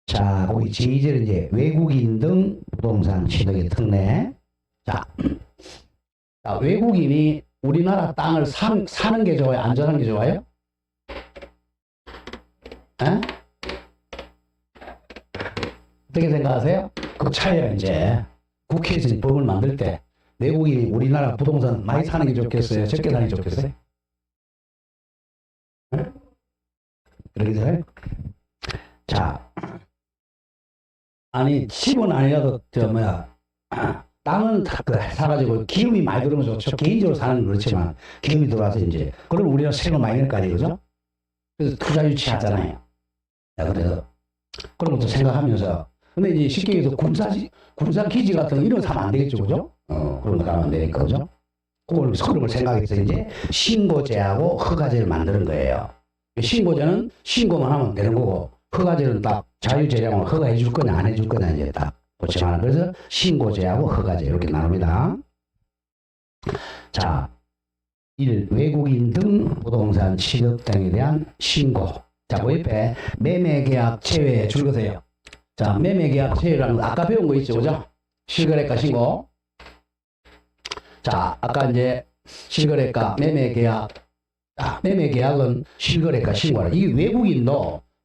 자, 거기 제2절은 이제 외국인 등 부동산 취득의 특례. 자, 외국인이 우리나라 땅을 사는 게 좋아요? 안 사는 게 좋아요? 에? 어떻게 생각하세요? 그 차이야, 이제. 국회에서 법을 만들 때 외국인이 우리나라 부동산 많이 사는 게 좋겠어요? 적게 사는 게 좋겠어요? 에? 그러겠어요? 자, 아니, 집은 아니라도, 땅은 사가지고 기금이 많이 들어오면 좋죠. 개인적으로 사는 건 그렇지만, 기금이 들어와서 이제, 그럼 우리가 세금 많이 낼 거 아니에요, 그죠? 그래서 투자 유치하잖아요. 자, 그래서, 그런 것도 생각하면서, 근데 이제 쉽게 얘기해서 군사 기지 같은 거 이런 거 사면 안 되겠죠, 그죠? 그런 거 사면 안 되니까, 그죠? 그걸 생각해서 이제, 신고제하고 허가제를 만드는 거예요. 신고제는 신고만 하면 되는 거고, 허가제는 딱 자유재량으로 허가해 줄 거냐 안 해 줄 거냐 이제 딱 보지만 그래서 신고제하고 허가제 이렇게 나눕니다. 자, 1. 외국인 등 부동산 취득 등에 대한 신고. 자, 그 옆에 매매계약 체외 줄거세요. 자, 매매계약 체외라는 거 아까 배운 거 있죠, 그죠? 실거래가 신고. 자, 아까 이제 실거래가 매매계약. 매매계약은 실거래가 신고라. 이게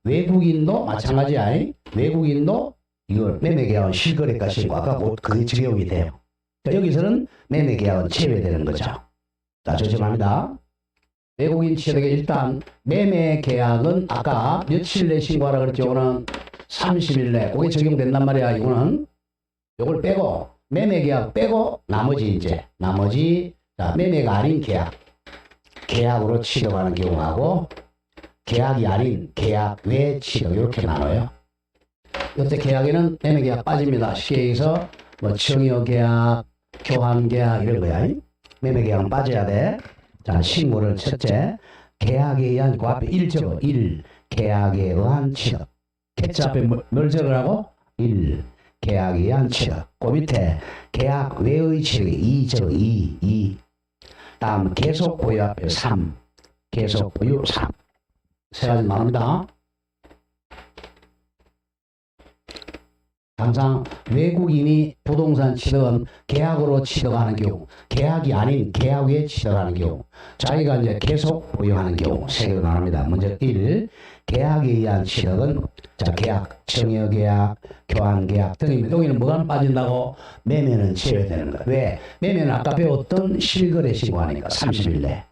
외국인도 마찬가지야. 외국인도 이걸 매매계약은 실거래가 신고. 아까 그게 적용이 돼요. 자, 여기서는 매매계약은 제외되는 거죠. 자, 조심합니다. 외국인 취득에 일단 매매계약은 아까 며칠 내 신고하라 그랬죠. 이거는 30일 내. 그게 적용된단 말이야. 이거는 이걸 빼고 매매계약 빼고 나머지 자, 매매가 아닌 계약으로 취득하는 경우하고 계약이 아닌 계약 외 취득 이렇게 나눠요. 이때 계약에는 매매계약 빠집니다. 쉽게 얘기해서 뭐 청여계약, 교환계약 이런 거야. 매매계약은 빠져야 돼. 자, 신고를 첫째 계약에 의한 그 앞에 1 적어. 1. 계약에 의한 취득. 캐치 앞에 뭘 적으라고? 1. 계약에 의한 취득. 그 밑에 계약 외의 취득이 2 적어. 2. 다음 계속 보유 앞에 3. 계속 보유 3. 세 가지 나옵니다. 항상 외국인이 부동산 취득은 계약으로 취득하는 경우, 계약이 아닌 계약 외에 취득하는 경우, 자기가 이제 계속 보유하는 경우 세 개로 나눕니다. 먼저 1. 계약에 의한 취득은 자, 계약, 청여계약, 교환계약 등입니다. 여기는 뭐가 빠진다고? 매매는 제외되는 거예요. 왜? 매매는 아까 배웠던 실거래 신고하니까 30일 내.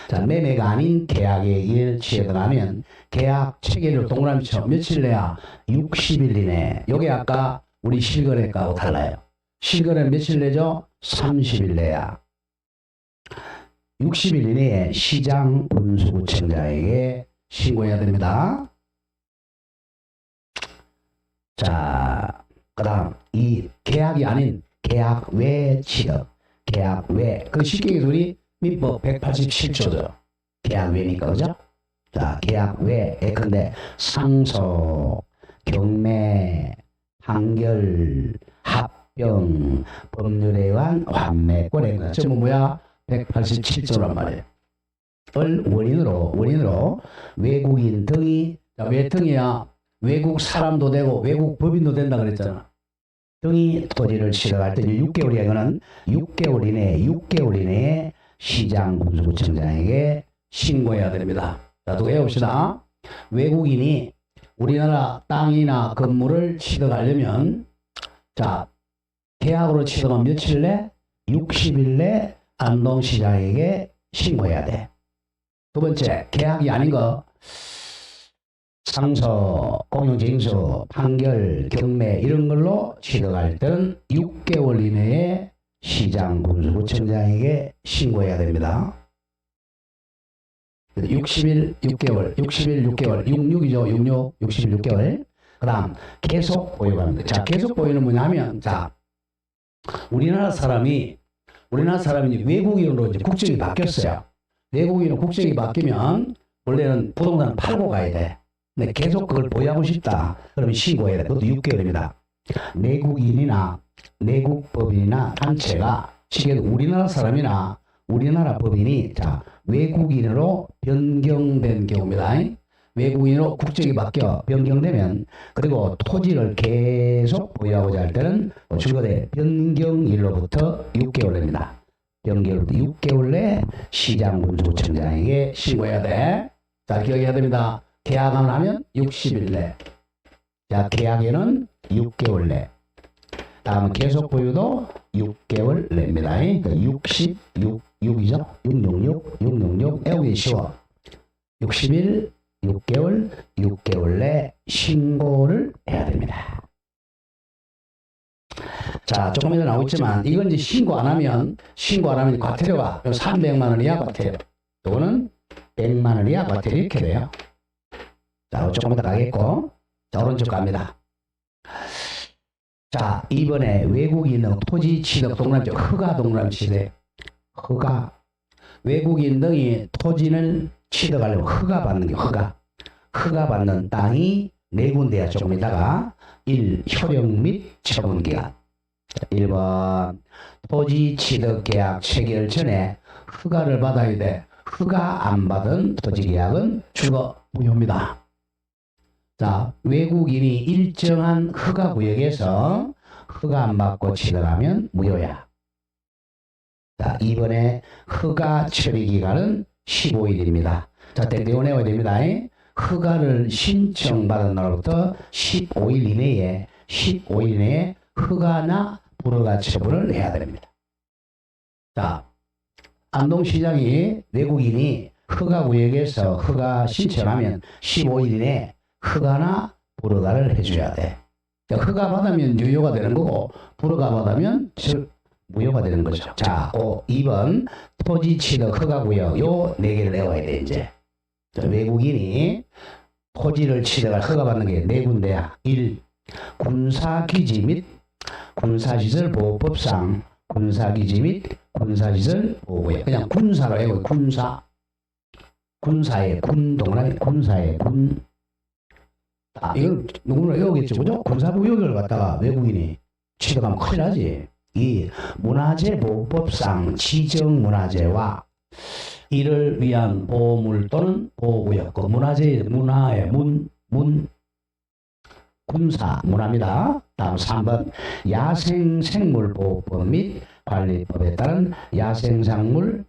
자, 매매가 아닌 계약에 의해 취득하면 계약 체결일 동그라미쳐 며칠 내야 60일 이내. 요게 아까 우리 실거래가하고 달라요. 실거래는 며칠 내죠? 30일 내야. 60일 이내에 시장 군수구청장에게 신고해야 됩니다. 자, 그 다음 이 계약이 아닌 계약 외 취득. 계약 외. 그 쉽게 얘기해서 우리 민법 187조죠. 계약 외니까, 그죠? 자, 계약 외. 예컨대 상속, 경매, 판결, 합병, 법률에 의한 환매, 고래. 전부 뭐야? 187조란 말이에요. 을 원인으로 외국인 등이, 자, 왜 등이야? 외국 사람도 되고 외국 법인도 된다 그랬잖아. 등이 토지를 취득할 때 6개월이야. 이거는 6개월 이내에 시장 군수구청장에게 신고해야 됩니다. 자, 또 외웁시다. 외국인이 우리나라 땅이나 건물을 취득하려면 자, 계약으로 취득한 며칠 내? 60일 내 안동시장에게 신고해야 돼. 두 번째, 계약이 아닌 거 상소, 공용징수, 판결, 경매 이런 걸로 취득할 때는 6개월 이내에 시장 군수구청장에게 신고해야 됩니다. 60일 6개월, 66이죠. 60일 6개월. 그 다음 계속 보유가 합니다. 자, 계속 보유는 뭐냐면, 자, 우리나라 사람이 외국인으로 이제 국적이 바뀌었어요. 외국인으로 국적이 바뀌면 원래는 부동산을 팔고 가야 돼. 근데 계속 그걸 보유하고 싶다. 그러면 신고해야 돼. 그것도 6개월입니다. 내국인이나 내국법인이나 단체가 지금 우리나라 사람이나 우리나라 법인이 자, 외국인으로 변경된 경우입니다. 외국인으로 국적이 바뀌어 변경되면 그리고 토지를 계속 보유하고자 할 때는 줄거대 변경일로부터 6개월 내입니다. 변경일로부터 6개월 내 시장군수청장에게 신고해야 돼. 자, 기억해야 됩니다. 계약을 하면 60일 내. 자, 계약에는 6개월 내. 다음 계속 보유도 6개월 내입니다. 66, 6이죠? 666, 666. 외우기 쉬워. 60일, 6개월 내 신고를 해야 됩니다. 자, 조금 전에 나오지만 이건 이제 신고 안 하면 과태료가 300만 원 이하 과태료 또는 100만 원 이하 과태료 이렇게 돼요. 자, 조금 더 가겠고, 자, 오른쪽 갑니다. 자, 이번에 외국인 토지 취득 동남쪽 허가 동남 취득 허가 외국인 등이 토지를 취득하려면 허가 받는 게 허가 받는 땅이 네 군데야. 조금 있다가 1. 효력 및 처분 기간 1번 토지 취득 계약 체결 전에 허가를 받아야 돼. 허가 안 받은 토지 계약은 주거 무효입니다. 자, 외국인이 일정한 허가 구역에서 허가 안 받고 취득하면 무효야. 자, 이번에 허가 처리 기간은 15일입니다. 자, 땡땡을 내어야 됩니다. 허가를 신청받은 날부터 15일 이내에 허가나 불허가 처분을 해야 됩니다. 자, 안동시장이 외국인이 허가 구역에서 허가 신청하면 15일 이내에 허가나 불허가를 해줘야 돼. 허가 받으면 유효가 되는 거고 불허가 받으면 무효가 되는 거죠. 자, 2번 토지 취득 허가 구역 요 4개를 내와야 돼. 이제 외국인이 토지를 취득할 허가 받는 게 4군데야. 1. 군사기지 및 군사시설 보호법상 군사기지 및 군사시설 보호구역. 그냥 군사로 해요. 군사의 군 동그라미 군사의 군. 아, 이걸 누구나 외우겠죠, 그죠? 군사구역을 갖다가 외국인이 취득하면 큰일 나지. 이 문화재보호법상 지정문화재와 이를 위한 보호물 또는 보호구역. 그 문화의 군사 문화입니다. 다음 3번 야생생물보호법 및 관리법에 따른 야생작물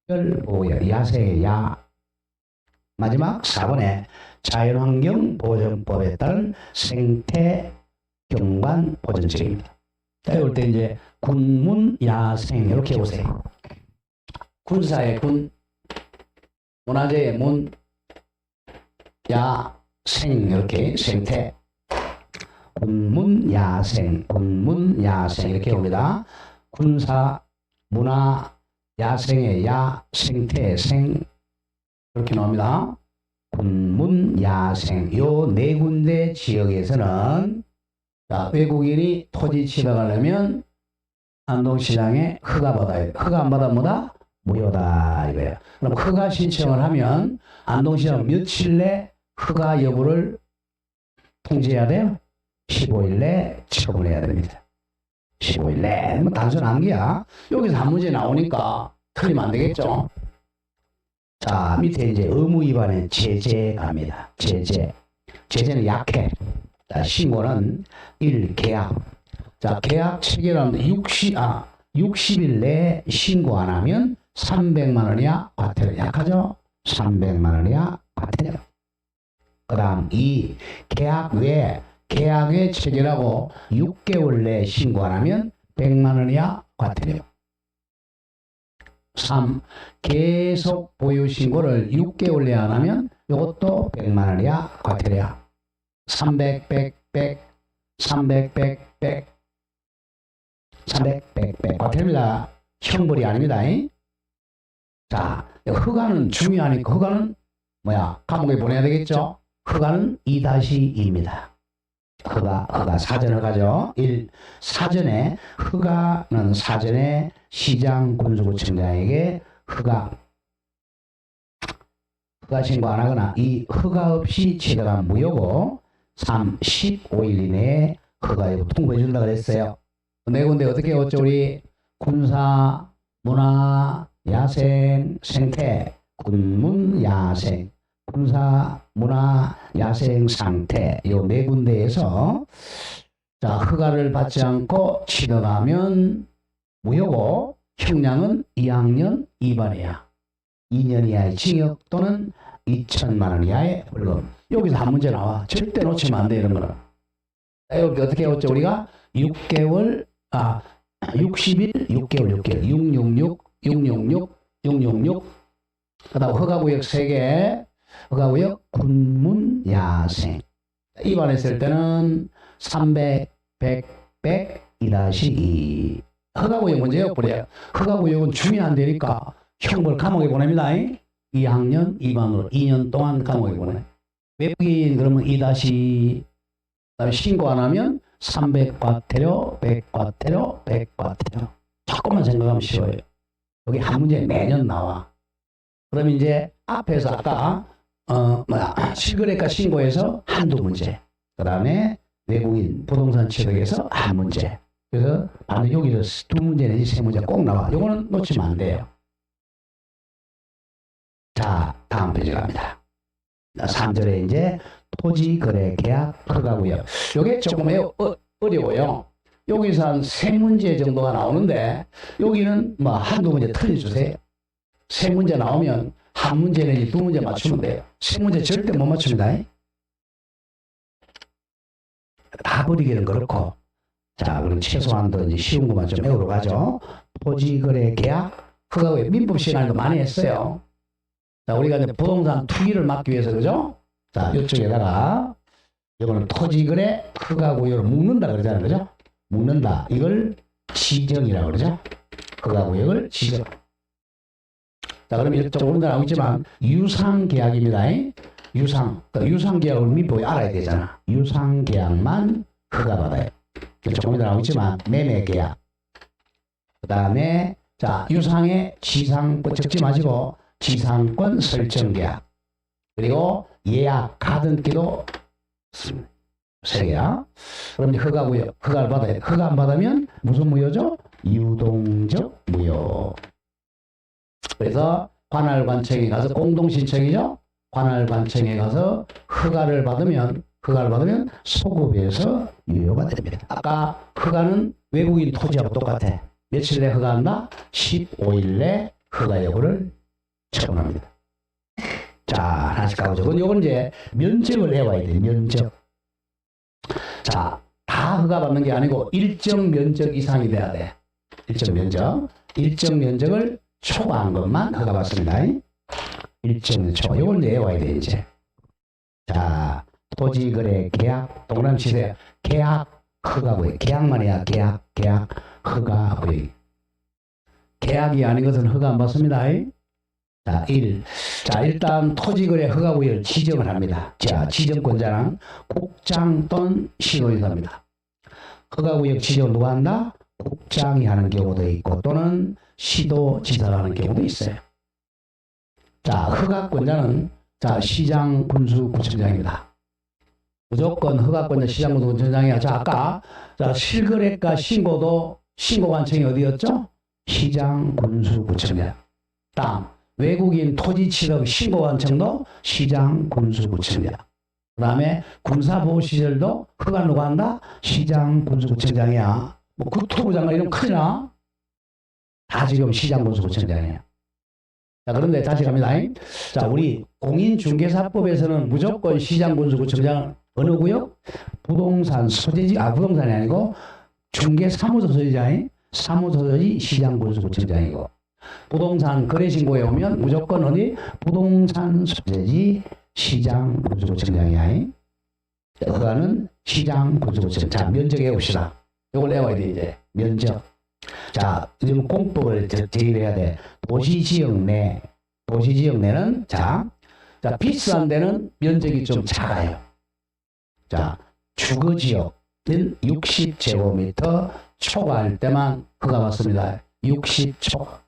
특별보호구역. 야생의 야. 마지막 4번에 자연환경보존법에 따른 생태경관보존책입니다. 이럴 때 이제 군문 야생 이렇게 보세요. 군사의 군, 문화재의 문, 야생 이렇게 생태, 군문 야생 이렇게 옵니다. 군사, 문화, 야생의 야, 생태, 생 이렇게 나옵니다. 군문 야생 요 4군데 지역에서는 자, 외국인이 토지 취득하려면 안동시장에 허가 받아야 돼. 허가 안 받으면 뭐다? 무효다 이거예요. 그럼 허가 신청을 하면 안동시장 며칠 내 허가 여부를 통지해야 돼요? 15일 내 처분해야 됩니다. 15일 내. 뭐 단순한 게야. 여기서 한 문제 나오니까 틀리면 안 되겠죠? 자, 밑에 이제 의무 위반의 제재 갑니다. 제재는 약해. 자, 신고는 1. 계약. 자, 계약 체결하면 60일 내에 신고 안 하면 300만 원 이하 과태료. 약하죠? 300만 원 이하 과태료. 그 다음 2. 계약 외에 체결하고 6개월 내에 신고 안 하면 100만 원 이하 과태료. 3. 계속 보유 신고를 6개월 내에 안 하면 이것도 100만 원 이하 과태료야. 300, 100. 과태료입니다. 형벌이 아닙니다. 자, 허가는 중요하니까 허가는 감옥에 보내야 되겠죠? 허가는 2-2입니다. 허가 사전 허가죠. 1. 허가는 사전에 시장 군수구청장에게 허가 신고 안 하거나 2. 허가 없이 취득한 무효고 3. 15일 이내에 허가 여부 통보해 준다고 그랬어요. 4군데 어떻게 했죠? 우리 군사, 문화, 야생, 생태, 군문, 야생, 군사, 문화, 야생 상태 요 네 군데에서 자 허가를 받지 않고 취득하면 무효고 형량은 2학년 2반 이하 2년 이하의 징역 또는 2천만 원 이하의 벌금. 여기서 한 문제 나와. 절대 놓치면 안 돼 이런 거는. 여기 어떻게 해왔죠 우리가? 6개월 60일 6개월 666 666 666 그 다음 허가구역 3개 허가구역 군문 야생 입안했을 때는 300 100 100 2-2 허가구역 문제 역벌이에요. 허가구역은 주면 안 되니까 형벌 감옥에 보냅니다. 2학년 2반으로 2년 동안 감옥에 보내. 외국인 그러면 2- 그다음에 신고 안 하면 300과태료 100과태료 100과태료. 조금만 생각하면 쉬워요. 여기 한 문제 매년 나와. 그럼 이제 앞에서 아까 실거래가 신고에서 한두 문제, 그 다음에 외국인 부동산 취득에서 한 문제. 그래서 반드시 여기서 두 문제 내지 세 문제 꼭 나와. 이거는 놓치면 안 돼요. 자, 다음 페이지 갑니다. 3절에 이제 토지거래계약 허가구역. 이게 조금 어려워요. 여기서 한 세 문제 정도가 나오는데 여기는 뭐 한두 문제 틀려주세요. 세 문제 나오면 한 문제 내지 두 문제 맞추면 돼요. 세 문제 절대 못 맞춥니다. 다 버리기는 그렇고. 자, 그럼 최소한도 이제 쉬운 것만 좀 외우러 가죠. 토지거래계약 허가구역 민법 시간에도 많이 했어요. 자, 우리가 이제 부동산 투기를 막기 위해서 그죠? 자, 이쪽에다가 이거는 토지거래 허가구역을 묶는다 그러잖아요, 그죠? 묶는다. 이걸 지정이라고 그러죠? 허가구역을 지정. 자, 그럼 이쪽으로 나오고 있지만 유상계약입니다. 유상계약을 민법에 알아야 되잖아. 유상계약만 허가받아요. 조금 이따 나오고 있지만 매매계약. 그 다음에 자 유상의 지상권 적지 마시고 지상권 설정계약. 그리고 예약 가등기도 세 개야. 그럼 이제 허가구역 허가를 받아야 돼. 허가 안 받으면 무슨 무효죠? 유동적 무효. 그래서 관할관청에 가서 공동신청이죠. 관할관청에 가서 허가를 받으면 소급에서 유효가 됩니다. 아까 허가는 외국인 토지하고 똑같아. 며칠 내 허가한다? 15일 내 허가 여부를 처분합니다. 자, 하나씩 가보죠. 이건 이제 면적을 해와야 돼. 면적. 자, 다 허가 받는 게 아니고 일정 면적 이상이 돼야 돼. 일정 면적. 일정 면적을 초과한 것만 허가 받습니다. 일정 면적 초과. 이걸 이제 해와야 돼, 이제. 자, 토지거래 계약 동그라미 치세요. 계약 허가구역. 계약만 해야 계약 허가구역. 계약이 아닌 것은 허가 안 받습니다. 자, 1. 자, 일단 토지거래 허가구역을 지정을 합니다. 자, 지정권자는 국장 또는 시도지사입니다. 허가구역 지정을 누가 한다? 국장이 하는 경우도 있고 또는 시도지사가 하는 경우도 있어요. 자, 허가권자는 자, 시장 군수구청장입니다. 무조건 허가권자 시장 군수구청장이야. 자, 아까 자, 실거래가 신고도 신고관청이 어디였죠? 시장 군수구청장. 다음 외국인 토지 취득 신고관청도 시장 군수구청장. 그 다음에 군사보호시설도 허가 누가 한다? 시장 군수구청장이야. 뭐 국토부 장관 이름 크나? 다 지금 시장 군수구청장이야. 자, 그런데 다시 갑니다. 자, 우리 공인중개사법에서는 무조건 시장 군수구청장 어느 구역? 부동산 소재지, 부동산이 아니고 중개사무소 소재지, 사무소 소재지 시장 군수구청장이고, 부동산 거래신고에 오면 무조건 어디? 부동산 소재지 시장 군수구청장이야. 허가는 시장 군수구청장. 자, 면적 외웁시다. 이걸 외워야 돼, 이제. 면적. 자, 지금 공법을 제일해야 돼. 도시지역 내는 자, 비싼 데는 면적이 좀 작아요. 자, 주거지역은 60제곱미터 초과할 때만 허가 받습니다. 60초과.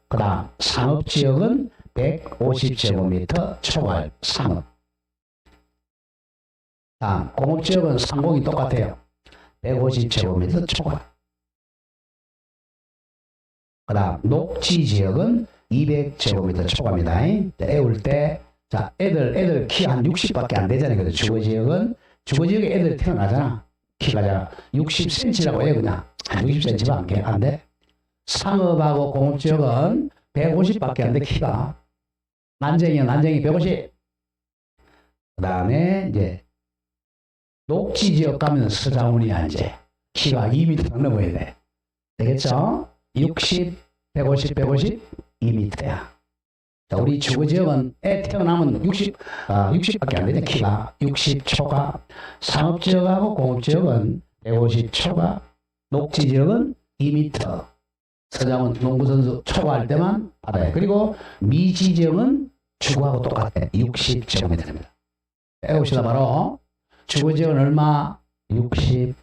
그 다음 상업지역은 150제곱미터 초과할 상업. 다음 공업지역은 상공이 똑같아요. 150제곱미터 초과. 그 다음 녹지지역은 200제곱미터 초과입니다. 애울 때, 자, 애들 키 한 60밖에 안 되잖아요. 그래서 주거지역에 애들 태어나잖아. 키가 60cm라고 해요, 그냥. 한 60cm밖에 안 돼. 상업하고 공업지역은 150밖에 안 돼, 키가. 난쟁이 150. 그 다음에, 이제, 녹지지역 가면 서자원이야, 이제. 키가 2m 넘어야 돼. 되겠죠? 60, 150, 2m야. 자, 우리 주거지역은 애 태어나면 60밖에 안 되네, 키가. 60 초과. 상업지역하고 공업지역은 150 초과. 녹지지역은 2m. 서장은 농구선수 초과할 때만 받아요. 그리고 미지지역은 주거하고 똑같아. 60제곱미터입니다. 해봅시다, 바로. 주거지역은 얼마? 60.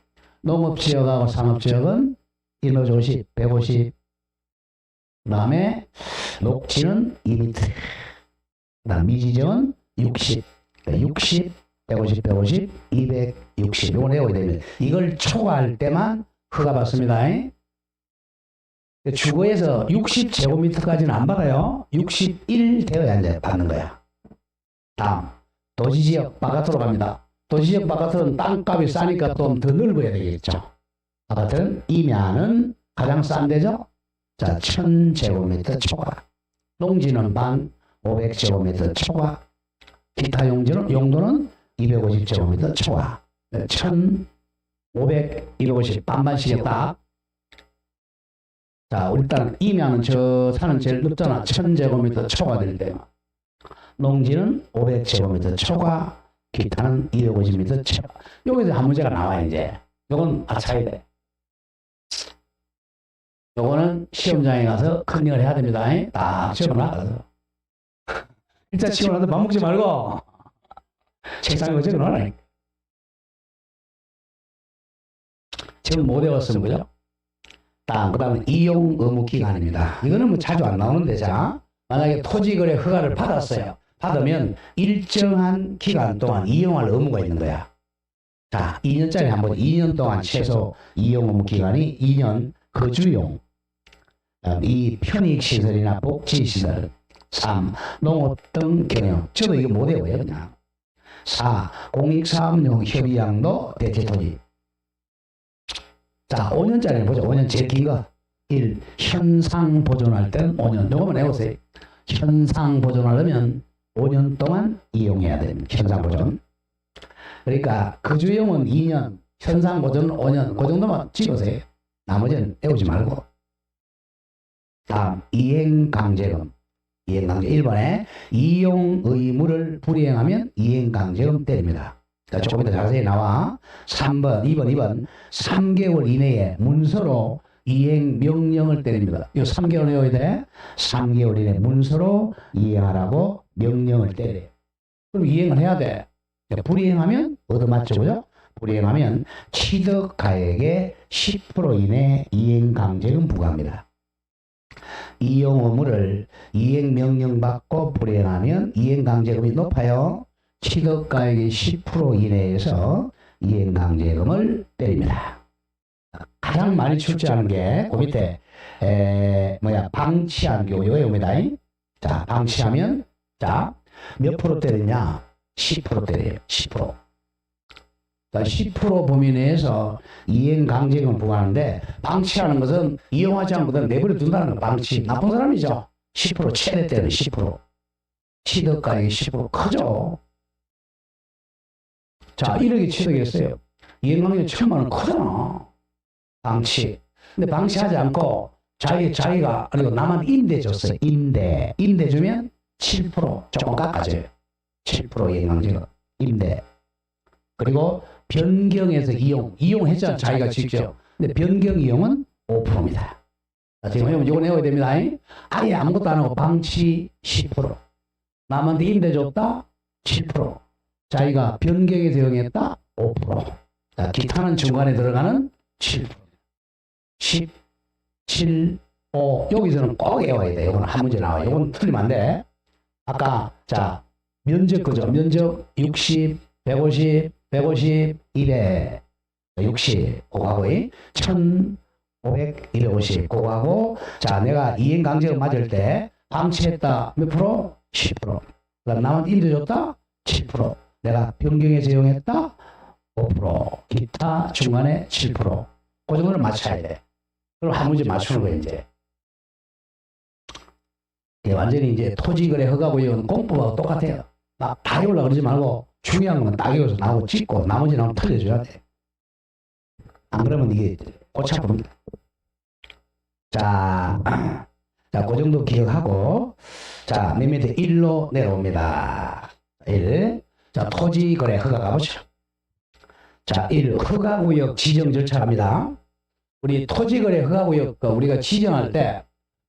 농업지역하고 상업지역은 150, 150. 그 다음에 녹지는 2m. 그 다음 미지정은 60. 60, 150, 260. 이걸 외워야 됩니다. 이걸 초과할 때만 허가 받습니다. 주거에서 60제곱미터까지는 안 받아요. 61 되어야 이제 받는 거야. 다음, 도시지역 바깥으로 갑니다. 도시지역 바깥은 땅값이 싸니까 좀 더 넓어야 되겠죠. 바깥은 이면은 가장 싼 데죠. 자, 1000제곱미터 초과. 농지는 반 500제곱미터 초과. 기타 용도는 250제곱미터 초과. 1500, 250 반반씩 딱. 자, 일단 이면은 저 산은 제일 높잖아. 1000제곱미터 초과될 때. 농지는 500제곱미터 초과. 기타는 250m 초과. 여기서 한 문제가 나와 이제. 요건 맞춰야 돼. 요거는 시험장에 가서 컨닝을 해야 됩니다. 딱 시험을 나가서. 일단 시험을 하다 밥 먹지 말고 책상에 어제 넣어라. 지금 못 외웠으면 그죠? 그 다음에 이용 의무 기간입니다. 이거는 뭐 자주 안 나오는데, 자, 만약에 토지거래 허가를 받았어요. 받으면 일정한 기간 동안 이용할 의무가 있는 거야. 자, 2년짜리 한번 2년 동안 최소 이용 의무 기간이 2년 거주용. 이 편익시설이나 복지시설. 3. 농업 등 경영. 저도 이거 못 외워요, 그냥. 4. 공익사업용 협의양도 대체토지. 자, 5년짜리 보죠. 5년 제일 긴 거. 1. 현상 보존할 때는 5년. 요거만 외우세요. 현상 보존하려면 5년 동안 이용해야 됩니다. 현상 보존. 그러니까 거주용은 2년, 현상 보존은 5년. 그 정도만 찍으세요. 나머지는 외우지 말고. 다음, 이행강제금. 이행강제. 1번에 이용 의무를 불이행하면 이행강제금 때립니다. 자, 조금 더 자세히 나와. 3번, 2번. 3개월 이내에 문서로 이행 명령을 때립니다. 이 3개월 외워야 돼. 3개월 이내 문서로 이행하라고 명령을 때려요. 그럼 이행을 해야 돼. 불이행하면 얻어맞죠, 그죠? 불이행하면 취득가액의 10% 이내 이행강제금 부과합니다. 이용 의무를 이행명령 받고 불이행하면 이행강제금이 높아요. 취득가액의 10% 이내에서 이행강제금을 때립니다. 가장 많이 출제하는 게 그 밑에 방치한 경우 이거입니다. 자, 방치하면 자, 몇 프로 때리냐? 10% 때려요. 10%. 자, 10% 범위 내에서 이행강제금을 부과하는데, 방치하는 것은 이용하지 않고 내버려 둔다는 거. 방치. 나쁜 사람이죠. 10% 최대 때는 10%. 취득가액이 10% 크죠. 자, 1억이 취득했어요. 이행강제금 1000만 원 크잖아. 방치. 근데 방치하지 않고 자기가 아니고 남한테 임대 줬어요. 임대 주면 7% 조금 깎아줘요. 7% 이행강제금. 임대. 그리고 변경해서 이용했잖아. 자기가 직접. 근데 변경 이용은 5%입니다. 자, 지금 이거 내워야 됩니다. 아예 아무것도 안 하고 방치 10%. 남한테 임대 줬다 7%. 자기가 변경해서 이용했다 5%. 자, 기타는 중간에 들어가는 7%. 10, 7, 5. 여기서는 꼭 외워야 돼. 이거는 한 문제 나와요. 이건 틀리면 안 돼. 아까, 자, 면적 그죠? 면적 60, 150, 200, 60. 그거하고, 1500, 250. 그거하고, 자, 내가 이행강제금 맞을 때, 방치했다. 몇 프로? 10%. 그다음 남한테 임대줬다? 7%. 내가 변경해서 이용했다? 5%. 기타 중간에 7%. 그 정도를 맞춰야 돼. 그럼 한 문제 맞추는 거야, 이제. 완전히 이제 토지거래 허가구역은 공법하고 똑같아요. 막 다 외우려고 그러지 말고 중요한 건 딱 외워서 나하고 찍고 나머지 나오면 틀려줘야 돼. 안 그러면 이게 골치 아픕니다. 자, 그 정도 기억하고, 자, 맨 밑에 1로 내려옵니다. 1. 자, 토지거래 허가 가보죠. 자, 1. 허가구역 지정 절차입니다. 우리 토지거래 허가구역 우리가 지정할 때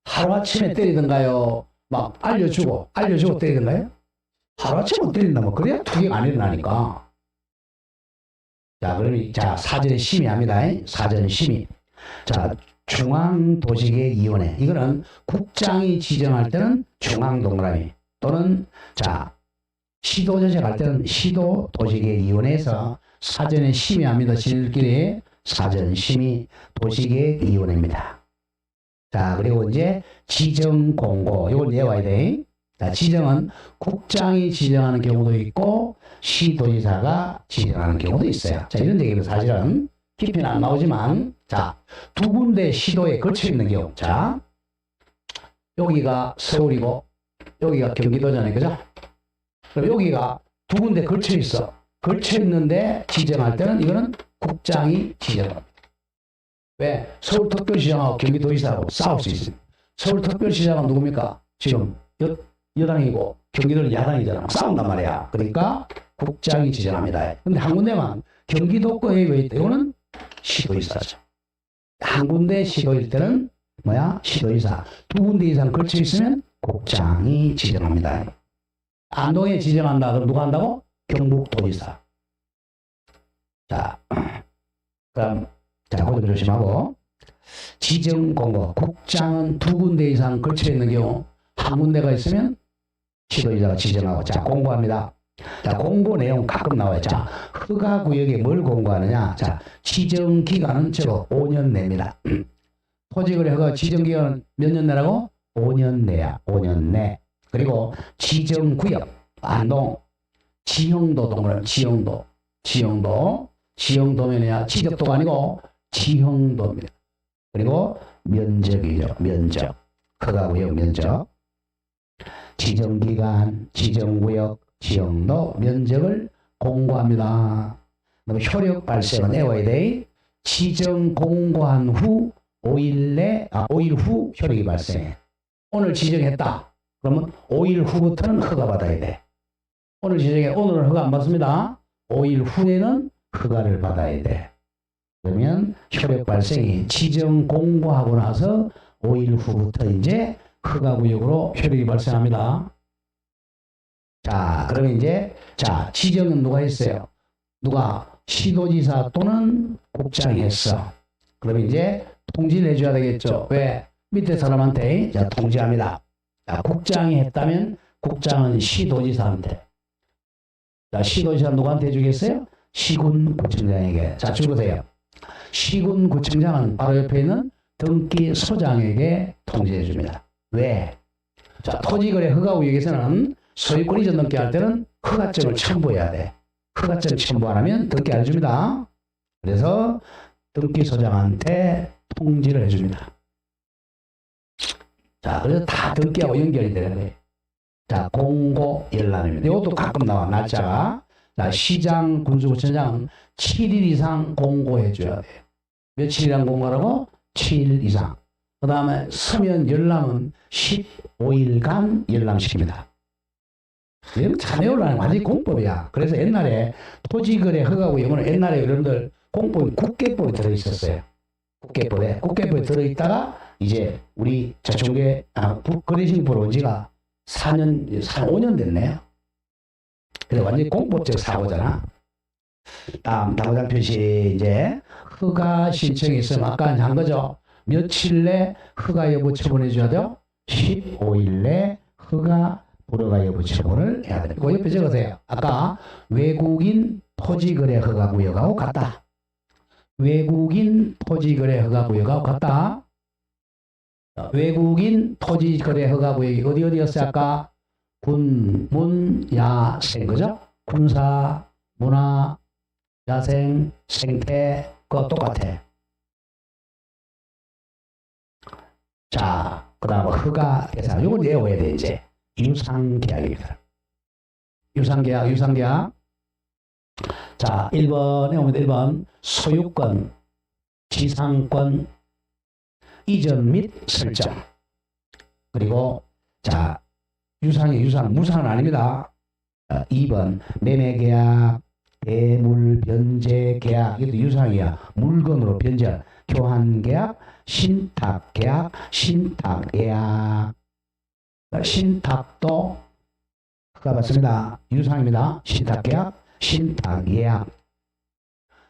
하루아침에 때리던가요? 막 알려주고 때리던가요? 하루아침에 때린다 뭐 그래야 투기가 안 일어나니까. 자, 그러면 자 사전 심의합니다. 사전 심의. 자, 중앙도시계획위원회. 이거는 국장이 지정할 때는 중앙동그라미 또는 자 시도전체 할 때는 시도도시계획위원회에서 사전에 심의합니다. 지들끼리 사전 심의 도시계획위원회입니다. 자, 그리고 이제 지정 공고. 이걸 외워야 돼. 자, 지정은 국장이 지정하는 경우도 있고 시도지사가 지정하는 경우도 있어요. 자, 이런 얘기는 사실은 깊이는 안 나오지만, 자, 두 군데 시도에 걸쳐 있는 경우. 자, 여기가 서울이고 여기가 경기도잖아요. 그죠? 그럼 여기가 두 군데 걸쳐 있어. 걸쳐 있는데 지정할 때는 이거는 국장이 지정합니다. 왜? 서울특별시장하고 경기도지사하고 싸울 수 있습니다. 서울특별시장은 누굽니까? 지금 여당이고 경기도는 야당이잖아. 싸운단 말이야. 그러니까 국장이 지정합니다. 근데 한 군데만 경기도 거에 왜 있다? 이거는 시도지사죠. 한 군데 시도일 때는 뭐야? 시도지사. 두 군데 이상 걸쳐 있으면 국장이 지정합니다. 안동에 지정한다. 그럼 누가 한다고? 경북도지사. 자, 그럼 자, 그거 조심하고. 지정 공고. 국장은 두 군데 이상 걸쳐 있는 경우 한 군데가 있으면 시도지사가 지정하고. 자, 공고합니다. 자, 공고 내용 가끔 나와요. 자, 허가구역에 뭘 공고하느냐. 자, 지정기간은 저거 5년 내입니다. 토지거래 허가 지정기간은 몇 년 내라고? 5년 내야. 5년 내. 그리고 지정구역, 안동, 지형도 동그라미, 지형도면이야. 지적도가 아니고 지형도입니다. 그리고 면적이죠. 면적. 허가구역 면적. 지정기간, 지정구역, 지형도, 면적을 공고합니다. 그럼 효력 발생은 외워야 돼. 지정 공고한 후 5일 후 효력이 발생해. 오늘 지정했다. 그러면 5일 후부터는 허가 받아야 돼. 오늘 지정해. 오늘은 허가 안 받습니다. 5일 후에는 허가를 받아야 돼. 그러면 효력 발생이 지정 공고하고 나서 5일 후부터 이제 허가구역으로 효력이 발생합니다. 자, 그러면 이제 자, 지정은 누가 했어요? 누가? 시도지사 또는 국장이 했어. 그러면 이제 통지를 해줘야 되겠죠. 왜? 밑에 사람한테 자, 통지합니다. 자, 국장이 했다면 국장은 시도지사한테. 자, 시도지사 누구한테 해주겠어요? 시군구청장에게. 자, 적으세요. 시군구청장은 바로 옆에 있는 등기소장에게 통지해 줍니다. 왜? 자, 토지거래 허가구역에서는 소유권 이전 등기 할 때는 허가증을 첨부해야 돼. 허가증 첨부 안 하면 등기 안 해줍니다. 그래서 등기소장한테 통지를 해줍니다. 자, 그래서 다 등기하고 연결이 되는 거예요. 자, 공고 열람입니다. 이것도 가끔 나와, 날짜가. 자, 시장, 군수구청장은 7일 이상 공고해줘야 돼요. 며칠이란 공고라고? 7일 이상. 그 다음에 서면 열람은 15일간 열람시킵니다. 이런 참여라는 완전히 공법이야. 그래서 옛날에 토지거래 허가구역은 옛날에 여러분들 공법, 국계법에 들어있었어요. 국계법에 들어있다가 이제 우리 저중개 거래신고로 온 지가 5년 됐네요. 그래서 완전히 공법적 사고잖아. 다음 당장 표시 이제 허가 신청이 있으면 아까 한 거죠. 며칠 내 허가 여부 처분해 줘야 돼요? 15일 내 허가 불허가 여부 처분을 해야 됩니다. 그 옆에 적으세요. 아까 외국인 토지거래 허가구역하고 같다. 외국인 토지거래 허가구역하고 같다. 외국인 토지 거래 허가 구역이 어디였어요? 아까 군, 문, 야, 생, 그죠? 군사, 문화, 야생, 생태, 그거 똑같아. 자, 그 다음 허가 대상. 요걸 외워야 돼, 이제. 유상계약입니다. 유상계약. 자, 1번에 오면 1번. 소유권, 지상권, 이전 및 설정. 그리고, 자, 무상은 아닙니다. 2번, 매매계약, 대물변제계약. 이것도 유상이야. 물건으로 변제. 교환계약, 신탁계약, 신탁예약. 신탁도 허가 받습니다. 유상입니다. 신탁계약, 신탁예약.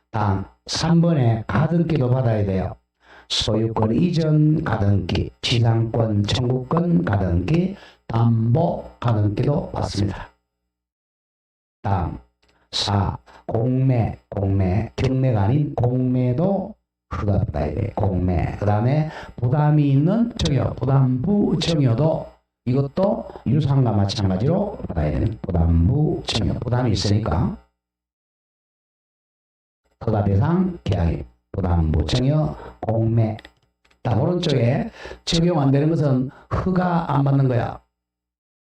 다음 3번에 가등기도 받아야 돼요. 소유권 이전 가등기, 지상권 청구권 가등기, 담보 가등기도 받습니다. 다음 4. 공매, 경매가 아닌 공매도 허가 받아야 돼요. 공매. 그 다음에 부담이 있는 증여, 부담부 증여도 이것도 유상과 마찬가지로 받아야 되는 부담부 증여. 부담이 있으니까 허가 대상 계약이 부담부 증여 공매. 자, 오른쪽에 적용 안 되는 것은 허가 안 받는 거야.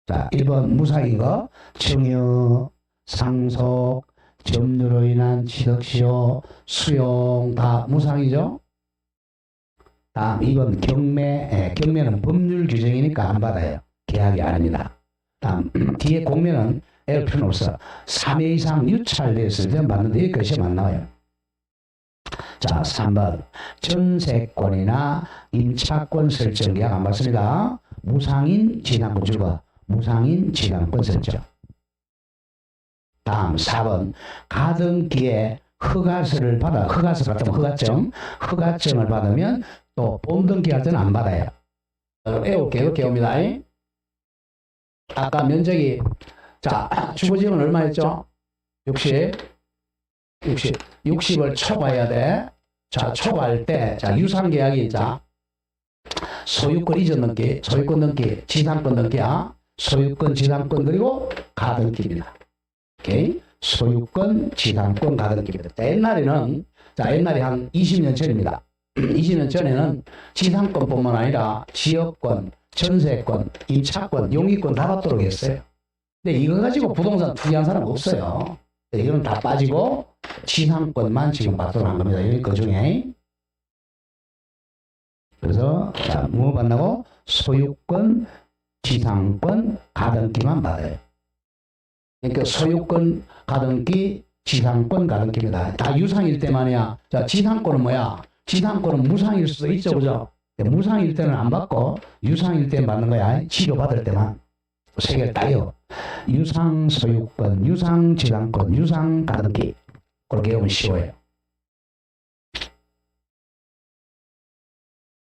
자, 1번 무상인 거 증여, 상속, 점유로 인한 취득시효, 수용 다 무상이죠. 다음 2번 경매. 경매는 법률 규정이니까 안 받아요. 계약이 아닙니다. 다음 뒤에 공매는 애를 필요는 없어. 3회 이상 유찰됐을 때 받는데 여기까지 안 나와요. 자, 3번 전세권이나 임차권 설정 계약 안 받습니다. 무상인 지상권 줄거 무상인 지상권 설정. 다음 4번 가등기에 허가서를 받아 허가서 받으면 허가증을 받으면 또 본등기 할 때는 안 받아요. 애올게요. 개옵니다. 아까 면적이 자 주거지역은 얼마였죠? 60을 초과해야 돼. 자, 초과할 때, 자, 유상계약이, 자, 소유권 이전 등기, 소유권 등기, 지상권 등기야. 소유권, 지상권, 그리고 가등기입니다. 오케이? 소유권, 지상권, 가등기입니다. 옛날에는, 자, 옛날에 한 20년 전입니다. 20년 전에는 지상권뿐만 아니라 지역권, 전세권, 임차권, 용의권 다 받도록 했어요. 근데 이거 가지고 부동산 투기한 사람 없어요. 이거는 다 빠지고 지상권만 지금 받도록 한 겁니다. 여기 그 중에. 그래서 자, 뭐 받나고? 소유권, 지상권, 가등기만 받아요. 그러니까 소유권, 가등기, 지상권, 가등기입니다. 다 유상일 때만이야. 자, 지상권은 뭐야? 지상권은 무상일 수도 있죠, 그죠? 무상일 때는 안 받고 유상일 때 받는 거야. 치료받을 때만. 세 개를 따요. 유상 소유권, 유상 지상권, 유상 가등기. 그렇게 하면 쉬워요.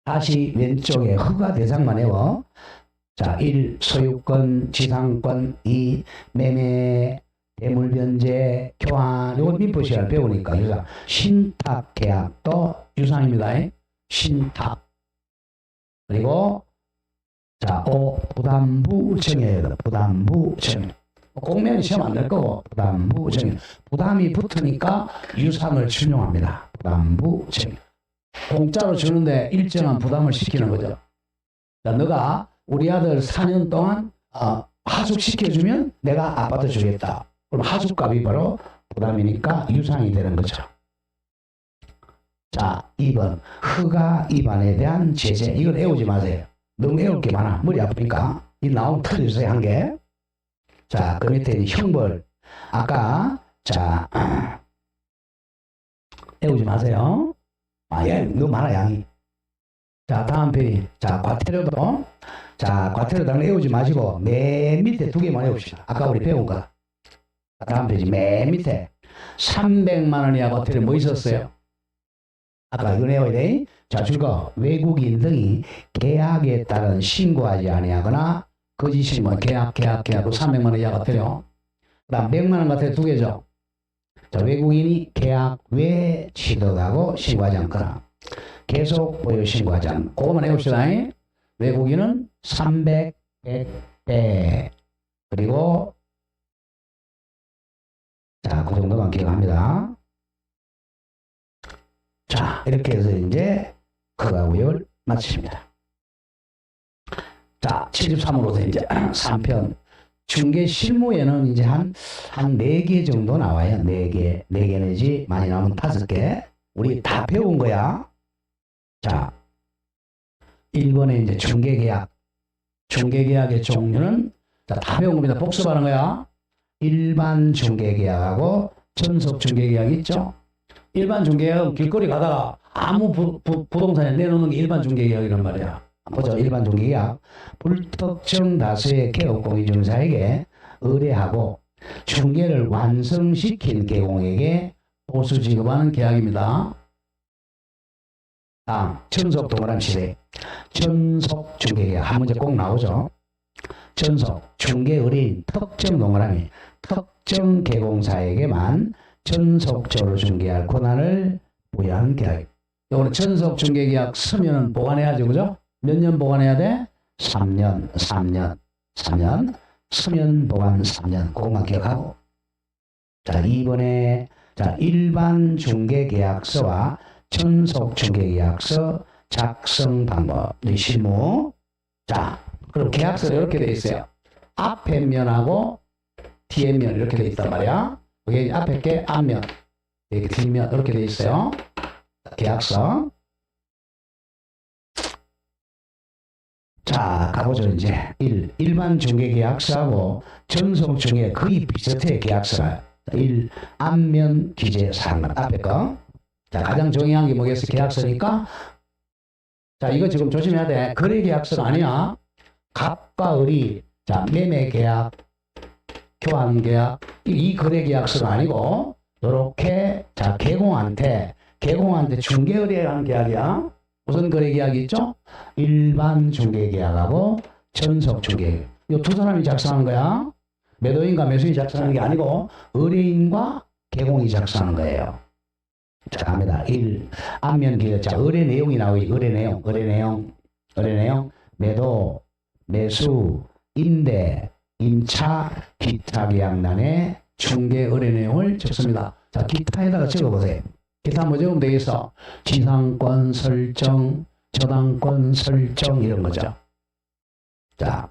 다시 왼쪽에 허가 대상만 해요. 자, 1. 소유권, 지상권, 2. 매매, 대물변제, 교환. 이건 민법 시간을 배우니까 유상. 신탁 계약도 유상입니다. 신탁. 그리고 자, 5. 부담부 증여예요. 부담부 증여. 공매는 시험 안 될 거고 부담부 증여. 부담이 붙으니까 유상을 준용합니다. 부담부 증여. 공짜로 주는데 일정한 부담을 시키는 거죠. 자, 너가 우리 아들 4년 동안 하숙시켜주면 내가 아파트 주겠다. 그럼 하숙값이 바로 부담이니까 유상이 되는 거죠. 자, 2번 허가 위반에 대한 제재. 이걸 외우지 마세요. 너무 외울 게 많아. 머리 아프니까. 이 나오면 틀려주세요. 한 개. 자, 그 밑에 형벌. 아까 자 외우지 마세요. 예, 너무 많아 양이. 자, 다음 페이지. 자, 과태료도. 자, 과태료도 외우지 마시고 맨 밑에 두 개만 외웁시다. 아까 우리 배운 거. 다음 페이지 맨 밑에 300만 원이야 과태료 뭐 있었어요? 아까 이거 외워야 돼. 자, 줄거 외국인 등이 계약에 따른 신고하지 아니하거나 거짓 신고, 계약하고 300만 원 이하 과태료. 그다음 100만 원 과태료 두 개죠. 자, 외국인이 계약 외에 취득하고 신고하지 않거나 계속 보유 신고하지 않는. 그거만 해봅시다. 외국인은 300, 100, 100. 그리고 자, 그 정도만 기억합니다. 자, 이렇게 해서 이제课外우역을 마칩니다. 자, 73으로서 이제 3편. 중개 실무에는 이제 한 4개 정도 나와요. 4개 내지 많이 나오면 5개. 우리 다 배운 거야. 자, 1번에 이제 중개계약. 중개계약의 종류는 자, 다 배운 겁니다. 복습하는 거야. 일반 중개계약하고 전속 중개계약 있죠? 일반 중개계약은 길거리 가다가 아무 부동산에 내놓는 게 일반 중개계약이란 말이야. 보죠. 일반 중개계약. 불특정 다수의 개업공인중개사에게 의뢰하고 중개를 완성시킨 개공에게 보수 지급하는 계약입니다. 다음, 전속 동그라미 시대. 전속 중개계약. 한 문제 꼭 나오죠. 전속, 중개 의뢰인, 특정 동그라미, 특정 개공사에게만 전속적으로 중개할 권한을 부여한 계약. 이거는 전속 중개계약 서면은 보관해야죠, 그죠? 몇 년 보관해야 돼? 3년. 서면 보관 3년. 그것만 기억하고. 자, 2번에 자, 일반 중개계약서와 전속 중개계약서 작성 방법. 실무. 자, 그럼 계약서 이렇게 돼 있어요. 앞에 면하고 뒤에 면 이렇게 돼 있단 말이야. 여기 앞에 게 앞면, 여기 뒷면 이렇게 돼 있어요. 계약서. 자, 가보죠. 이제 일반 중개계약서하고 전속 중개 거의 비슷해. 계약서가 1. 앞면 기재 사항 앞에 거. 자, 가장 중요한 게 뭐겠어? 계약서니까. 자, 이거 지금 조심해야 돼. 거래계약서가 아니야. 갑과 을이 자, 매매계약, 교환계약, 이 거래계약서가 아니고 이렇게 자, 개공한테 중개의뢰하는 계약이야. 무슨 거래계약이 있죠? 일반 중개계약하고 전속 중개계약. 이 두 사람이 작성하는 거야. 매도인과 매수인이 작성하는 게 아니고 의뢰인과 개공이 작성하는 거예요. 자, 갑니다. 1. 앞면 기재. 자, 의뢰 내용이 나오기. 의뢰 내용. 매도, 매수, 임대, 임차, 기타 계약란에 중개 의뢰 내용을 적습니다. 자, 기타에다가 적어보세요. 기타 뭐 적으면 되겠어? 지상권 설정, 저당권 설정 이런 거죠. 자,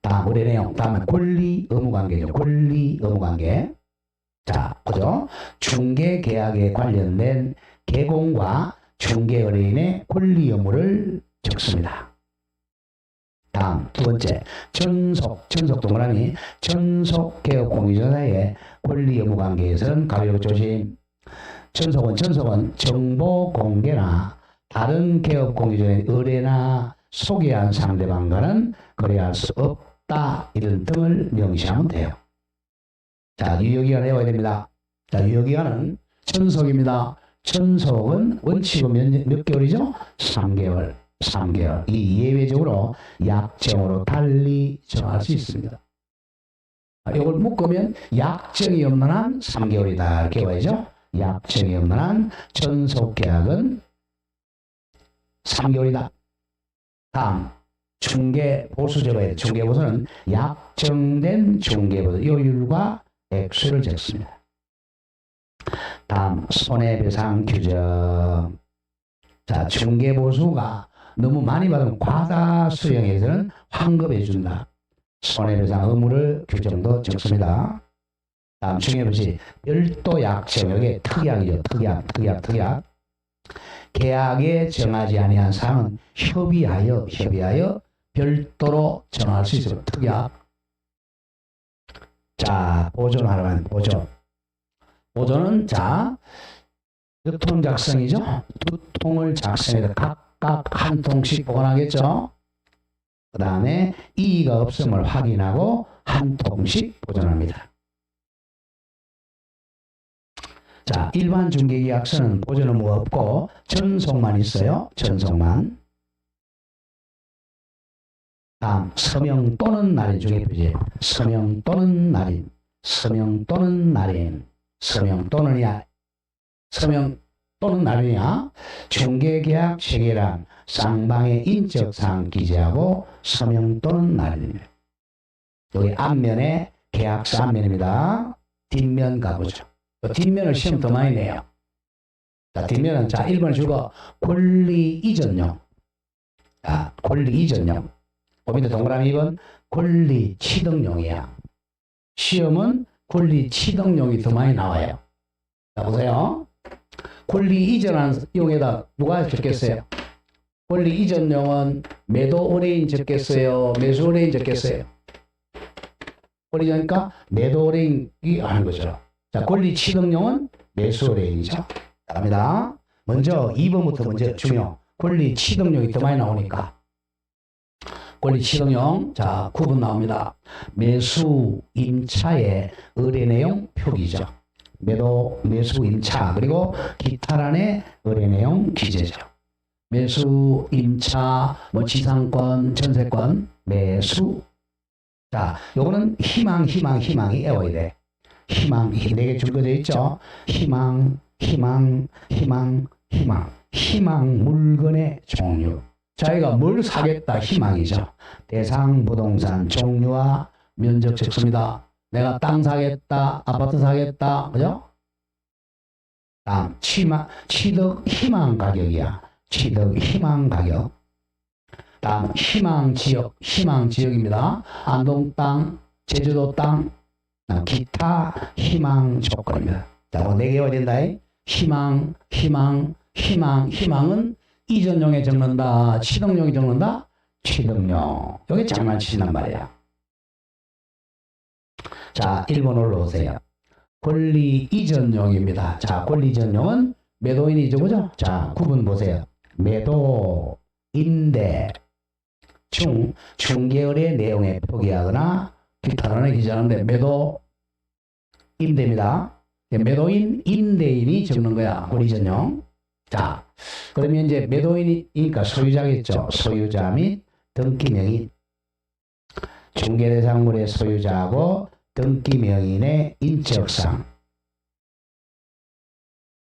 다음 의뢰 내용. 다음은 권리 의무 관계죠. 권리 의무 관계. 자, 보죠. 중개 계약에 관련된 개공과 중개 의뢰인의 권리 의무를 적습니다. 다음 두 번째, 전속 동그라미. 전속 개업 공인중개사의 권리 의무 관계에서는 가격 조심. 전속은 정보 공개나 다른 개업 공인중개사의 의뢰나 소개한 상대방과는 거래할 수 없다. 이런 등을 명시하면 돼요. 자, 유효기간 외워야 됩니다. 자, 유효기간은 전속입니다. 전속은 원칙은 몇 개월이죠? 3개월. 이 예외적으로 약정으로 달리 정할 수 있습니다. 이걸 묶으면 약정이 없는 한 3개월이다. 이렇게 외워야죠. 약정이 없는 한 전속계약은 3개월이다. 다음, 중개보수 적어야 돼. 중개보수는 약정된 중개보수 요율과 액수를 적습니다. 다음, 손해배상 규정. 자, 중개보수가 너무 많이 받으면 과다 수령해서는 환급해준다. 손해배상 의무를 규정도 적습니다. 다음, 중요한 별도 약정. 여기 특약이죠. 특약. 계약에 정하지 아니한 사항은 협의하여 별도로 정할 수 있어요. 특약. 자, 보존하러 가는 보존. 보존은 자, 몇 통 작성이죠? 2통을 작성해서 각각 한 통씩 보관하겠죠? 그 다음에 이의가 없음을 확인하고 한 통씩 보존합니다. 자, 일반 중개계약서는 보존 의무가 없고 전속만 있어요. 전속만. 다음, 서명 또는 날인 중개표지. 서명 또는 날인. 서명 또는 날이냐. 중개계약 체결한 쌍방의 인적사항 기재하고 서명 또는 날입니다. 여기 앞면에 계약서 앞면입니다. 뒷면 가보죠. 뒷면을 시험 더 많이 내요. 자, 뒷면은 자 1번을 주고 권리 이전용. 자, 권리 이전용. 밑에 동그라미 2번 권리 취득용이야. 시험은 권리 취득용이 더 많이 나와요. 자, 보세요. 권리 이전한 용에다 누가 적겠어요? 권리 이전용은 매도 의뢰인 적겠어요? 매수 의뢰인 적겠어요? 권리 이전이니까 매도 의뢰인이 하는 거죠. 자, 권리 취득용은 매수 의뢰인이죠. 갑니다. 먼저 2번부터 먼저 중요. 권리 취득용이 더 많이 나오니까. 권리 취득용. 자, 9번 나옵니다. 매수 임차의 의뢰 내용 표기죠. 매수 임차 그리고 기타란의 의뢰 내용 기재죠. 매수 임차 뭐 지상권 전세권 매수. 자, 요거는 희망이 외워야 돼. 희망 4개 줄거져 있죠. 희망 물건의 종류. 자기가 뭘 사겠다 희망이죠. 대상 부동산 종류와 면적 적습니다. 내가 땅 사겠다, 아파트 사겠다, 그죠? 다음 취득 희망 가격이야. 취득 희망 가격. 다음 희망 지역입니다. 안동 땅, 제주도 땅, 기타 희망 조건입니다. 자, 4개 외워야 된다. 희망은 이전용에 적는다, 취득용에 적는다, 취득용. 여기 장난치신단 말이야. 자, 1번 올라오세요. 권리 이전용입니다. 자, 권리 이전용은 매도인이죠, 그죠? 자, 9번 보세요. 매도, 임대, 중개거래 내용에 표기하거나 기타란에 기재하는데 매도, 임대입니다. 매도인, 임대인이 적는 거야. 권리 이전용. 자, 그러면 이제 매도인이니까 소유자겠죠. 소유자 및 등기명인. 중개대상물의 소유자하고 등기명인의 인적사항.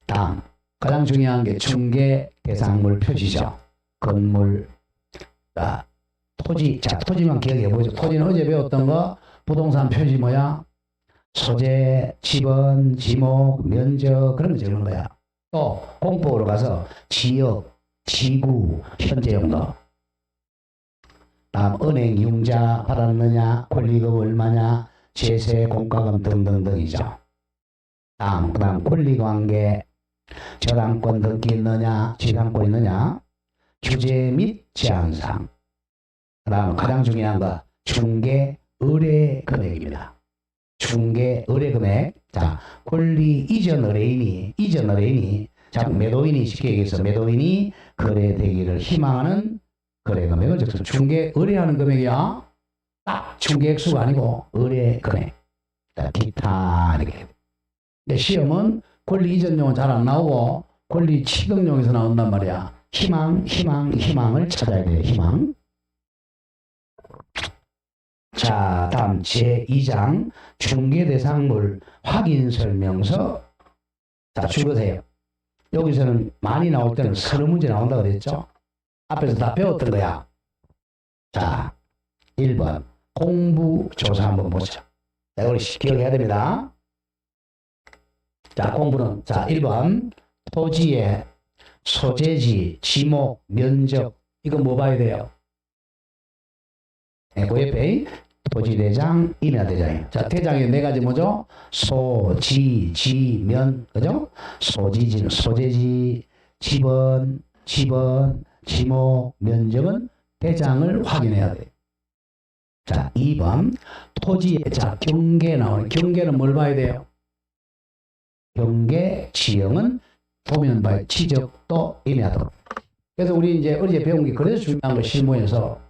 다음, 가장 중요한 게 중개대상물 표지죠. 건물, 토지. 자, 토지만 기억해보죠. 토지는 어제 배웠던 거, 부동산 표지 뭐야? 소재, 지번, 지목, 면적, 그런 거 적는 거야. 또 공법으로 가서 지역, 지구, 현재 용도. 다음 은행 융자 받았느냐, 권리금 얼마냐, 제세 공과금 등등등이죠. 다음 권리관계, 저당권 등기 있느냐, 지당권 있느냐, 규제 및 제한사항. 다음 가장 중요한 거 중개 의뢰 금액입니다. 중개 의뢰 금액. 자, 권리 이전 의뢰인이 자, 매도인이 쉽게 얘기해서 매도인이 거래되기를 희망하는 거래 금액을 적어서 중개 의뢰하는 금액이야. 딱 중개 액수가 아니고 의뢰 금액. 자, 기타 이렇게. 근데 시험은 권리 이전용은 잘 안 나오고 권리 취득용에서 나온단 말이야. 희망을 찾아야 돼요. 희망. 자, 다음 제2장 중개대상물 확인설명서. 자, 줄거세요. 여기서는 많이 나올 때는 서류 문제 나온다고 그랬죠. 앞에서 다 배웠던 거야. 자, 1번 공부조사 한번 보자. 자, 우리 기억해야 됩니다. 자, 공부는 자 1번 토지의 소재지, 지목, 면적. 이거 뭐 봐야 돼요? 그 옆에 토지대장, 임야대장이에요. 자, 대장이 4가지 뭐죠? 소, 지, 면, 그죠? 소지지는 소재지, 지번, 지목, 면적은 대장을 확인해야 돼요. 자, 2번 토지의 자 경계 나오는 경계는 뭘 봐야 돼요? 경계, 지형은 도면 봐야 지적도, 임야도. 그래서 우리 이제 어제 배운 게 그래서 중요한 거 실무에서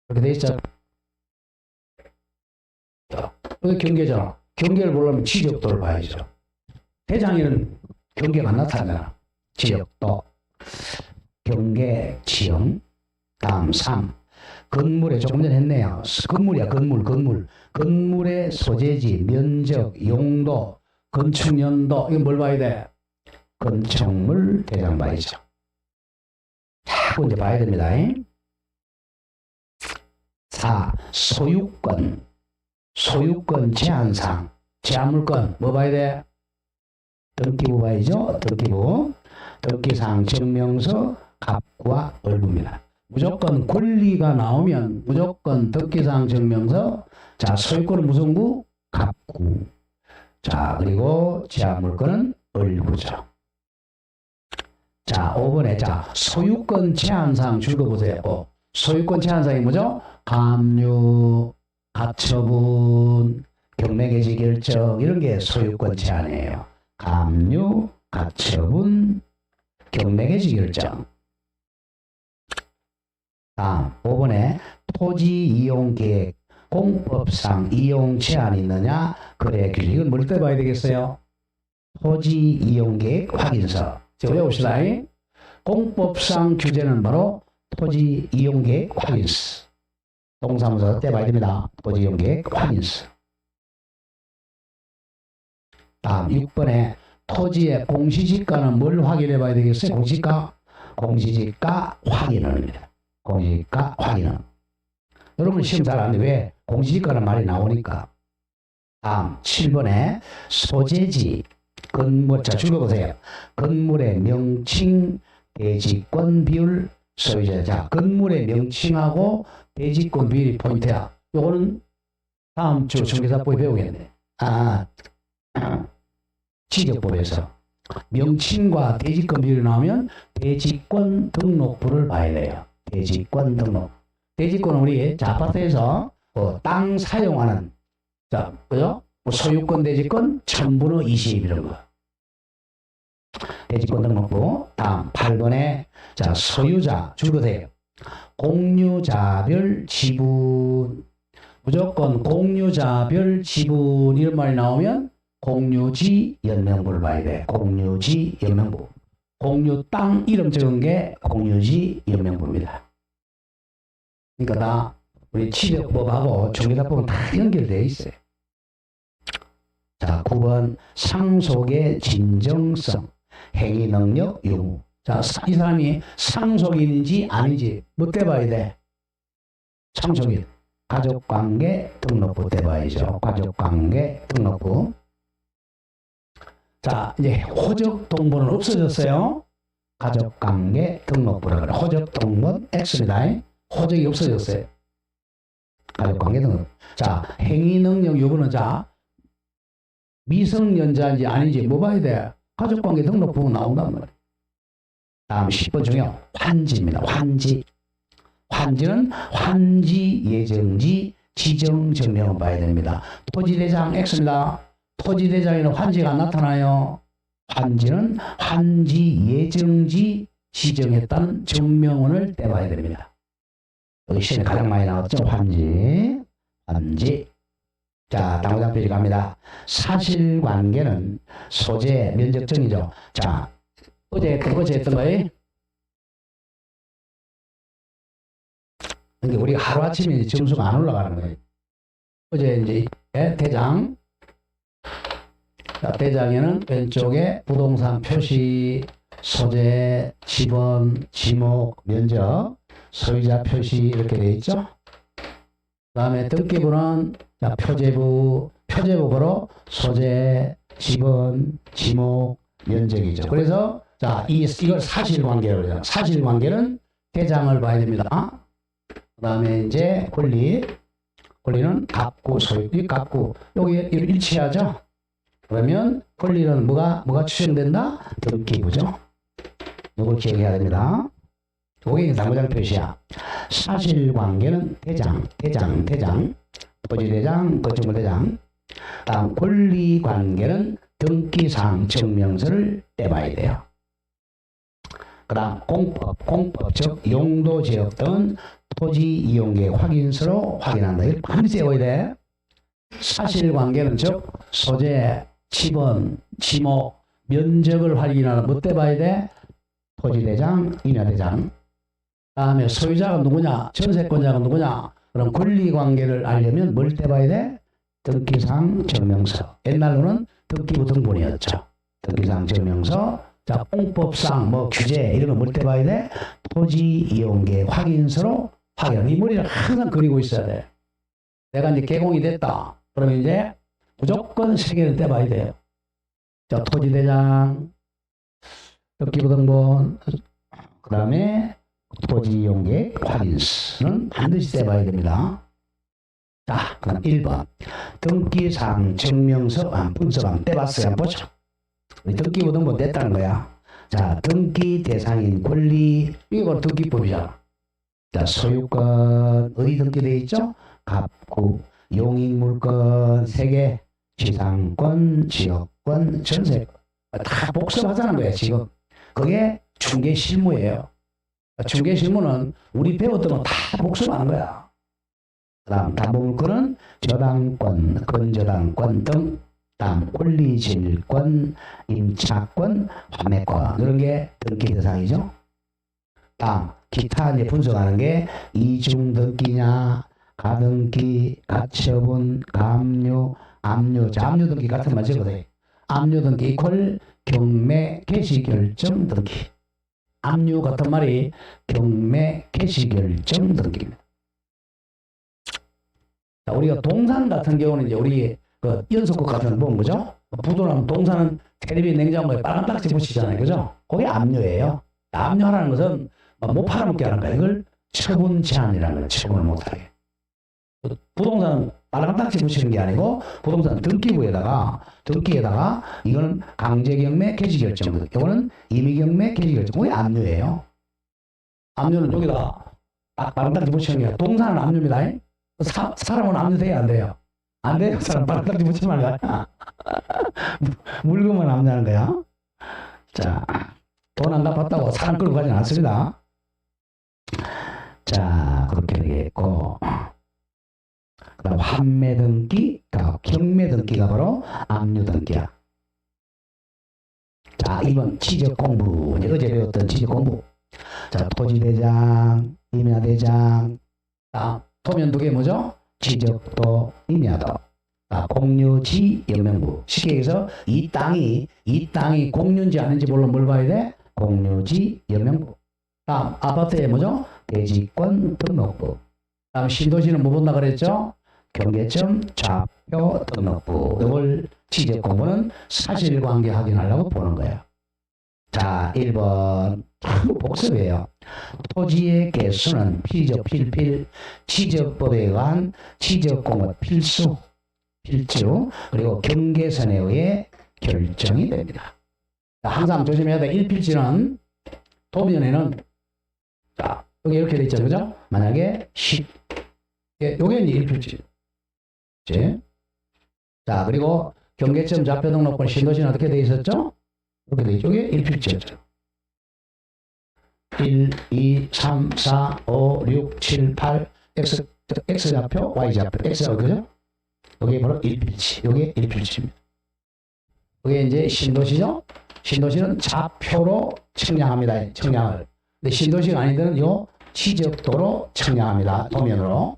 이렇게 돼 있죠. 여기 경계잖아. 경계를 보려면 지적도를 봐야죠. 대장에는 경계가 안 나타나잖아. 지적도, 경계, 지형. 다음 3. 건물에 조금 전에 했네요. 건물이야, 건물. 건물의 소재지, 면적, 용도, 건축 연도. 이거 뭘 봐야 돼? 건축물 대장 봐야죠. 자꾸 이제 봐야 됩니다. 4. 소유권. 소유권 제한상. 제한물권 뭐 봐야 돼? 등기부 봐야죠. 등기부. 등기상 증명서 갑구와 을구입니다. 무조건 권리가 나오면 무조건 등기상 증명서. 자, 소유권은 무슨 구? 갑구. 자, 그리고 제한물권은 을구죠. 자, 5번에 자, 소유권 제한사항 읽어보세요. 소유권 제한사항이 뭐죠? 감유, 가처분, 경매개시 결정 이런 게 소유권 제한이에요. 감유, 가처분, 경매개시 결정. 다음 5번에 토지 이용 계획, 공법상 이용 제한이 있느냐? 거래 규칙. 이건 뭘 때 봐야 되겠어요? 토지 이용 계획 확인서. 자, 외웁시다. 공법상 규제는 바로 토지 이용 계획 확인서. 동사무소 때 봐야 됩니다. 토지 이용 계획 확인서. 다음 6번에 토지의 공시지가는 뭘 확인해 봐야 되겠어요? 공시지가? 공시지가 확인을 합니다. 공시지가 확인은. 여러분 시험 잘 안 돼. 왜? 공시지가라는 말이 나오니까. 다음 7번에 소재지 건물. 자, 읽어보세요. 건물의 명칭, 대지권 비율, 소유자. 자, 건물의 명칭하고 대지권 비율이 포인트야. 요거는 다음 주 중개사법에 배우겠네. 지적법에서 명칭과 대지권 비율이 나오면 대지권 등록부를 봐야 돼요. 대지권 등록. 대지권은 우리 아파트에서 땅 사용하는, 자, 그죠? 소유권, 대지권, 천분의 20 이런 거. 대지권 등록부. 다음 8번에 자, 소유자 줄거세요. 공유자별 지분. 무조건 공유자별 지분 이런 말이 나오면 공유지 연명부를 봐야 돼. 공유지 연명부. 공유 땅 이름 적은 게 공유지 연명부입니다. 그러니까 다 우리 취득법하고 중개사법은 다 연결되어 있어요. 자, 9번 상속의 진정성, 행위 능력 유무. 자, 이 사람이 상속인인지 아닌지 뭐 떼봐야 돼? 상속인. 가족관계 등록부 떼봐야죠. 가족관계 등록부. 자, 이제 호적동본은 없어졌어요. 가족관계 등록부라 그래. 호적동본 X입니다. 호적이 없어졌어요. 가족관계 등록. 자, 행위능력 요거는 자, 미성년자인지 아닌지 뭐 봐야 돼? 가족관계 등록부 나온단 말이에요. 다음 10번 중요. 환지입니다. 환지. 환지는 환지 예정지 지정 증명을 봐야 됩니다. 토지대장 X입니다. 토지대장에는 환지가 나타나요. 환지는 환지 예정지 지정했다는 증명원을 떼봐야 됩니다. 여기 시험에 가장 많이 나왔죠. 환지. 환지. 자, 다음 페이지 갑니다. 사실관계는 소재 면적정이죠. 자, 어제 했던 거예요. 그러니까 우리가 하루아침에 점수가 안 올라가는 거예요. 어제 이제 대장. 자, 대장에는 왼쪽에 부동산 표시, 소재, 지번, 지목, 면적, 소유자 표시 이렇게 되어 있죠. 그 다음에 등기부는 자, 표제부로 소재, 지번, 지목, 면적이죠. 그래서 자, 이걸 사실관계로 해요. 사실관계는 대장을 봐야 됩니다. 그 다음에 이제 권리는 갑구, 소유, 이 갑구, 여기 일치하죠. 그러면 권리는 뭐가 추정된다? 등기부죠. 이걸 기억해야 됩니다. 이게 당구장 표시야. 사실관계는 대장, 토지대장, 건축물대장. 다음 권리관계는 등기상 증명서를 떼봐야 돼요. 그 다음 공법, 즉 용도 지역 등 토지 이용계획 확인서로 확인한다. 이걸 반드시 외워야 돼. 사실관계는 즉 소재, 지번, 지목, 면적을 확인하는 뭐 떼봐야 돼? 토지대장, 임야대장. 다음에 소유자가 누구냐, 전세권자가 누구냐. 그럼 권리관계를 알려면 뭘 떼봐야 돼? 등기상 증명서. 옛날로는 등기부 등본이었죠. 등기상 증명서. 자, 공법상 뭐 규제 이런 거 뭘 때 봐야 돼? 토지 이용계 확인서로 확인. 이 머리를 항상 그리고 있어야 돼. 내가 이제 개공이 됐다. 그러면 이제 무조건 세 개를 떼봐야 돼요. 자, 토지대장, 등기부등본, 그 다음에 토지이용계 확인서는 반드시 떼봐야 됩니다. 자, 그럼 1번. 등기사항 증명서 분서방 떼봤어요? 한번 보죠. 우리 등기부등본 뗐다는 거야. 자, 등기 대상인 권리, 이게 바로 등기법이잖아. 자, 소유권, 어디 등기되어 있죠? 갑구, 용익물권 3개, 지상권, 지역권, 전세권. 다 복습하자는 거야, 지금. 그게 중개실무예요. 중개실무는 우리 배웠던 거 다 복습하는 거야. 그 다음, 담보물권은 저당권, 건저당권 등, 다음, 권리질권, 임차권, 환매권, 이런 게 등기 대상이죠. 다음, 기타 이제 분석하는 게 이중등기냐, 가등기, 가처분, 가압류, 압류. 자, 압류 등기 같은 말 적어도 압류 등기 이퀄 경매 개시 결정 등기. 압류 같은 말이 경매 개시 결정 등기입니다. 자, 우리가 동산 같은 경우는 이제 우리 그 연속국 같은 거 보면 그죠? 부도나면 동산은 텔레비 냉장고에 빨간 딱지 붙이잖아요, 그죠? 그게 압류예요. 압류하라는 것은 못 팔아먹게 하는 거야. 이걸 처분 제한이라는 거예요. 처분을 못하게. 부동산은 빨간 딱지 붙이는 게 아니고 부동산 등기부에다가 이거는 강제경매 개시결정, 이거는 임의경매 개시결정. 그게 압류예요. 압류는 여기다가 빨간 딱지 붙이는 게 아니라 동산은 압류입니다. 사람은 압류돼야 안 돼요. 안 돼요. 사람 빨간 딱지 붙이면 안 돼요. 물건만 압류하는 거야. 자, 돈 안 갚았다고 사람 끌고 가지는 않습니다. 자, 그렇게 되겠고, 그 다음 환매 등기, 경매 등기가 바로 압류 등기야. 자, 2번 취적 공부. 이제 어제 배웠던 취적 공부. 자, 토지대장, 임야대장. 토면 두 개 뭐죠? 취적도, 임야도. 공유지, 영명부. 쉽게 얘기해서 이 땅이 공유인지 아닌지 물론 뭘 봐야 돼? 공유지, 영명부. 다음 아파트에 뭐죠? 대지권 등록부. 다음 신도시는 뭐 본다 그랬죠? 경계점 좌표 등록부. 이걸 취적 공부는 사실관계 확인하려고 보는 거예요. 자, 1번 복습이에요. 토지의 개수는 필적 필필, 취적법에 의한 취적 공부 필수, 그리고 경계선에 의해 결정이 됩니다. 자, 항상 조심해야 돼. 1필지는 도면에는 자, 여기 이렇게 돼 있죠, 그죠? 만약에 10, 요게 이제 1필지. 자, 그리고 경계점 좌표 등록번 신도시는 어떻게 돼 있었죠? 이렇게 돼 있죠. 이게 1필지였죠. 1, 2, 3, 4, 5, 6, 7, 8, X 좌표, Y 좌표, X가 그죠? 여기 바로 1필지. 요게 1필지입니다. 이게 이제 신도시죠? 신도시는 좌표로 측량합니다. 측량을. 근데 신도시가 아닌 데는 요 취적도로 측량합니다. 도면으로.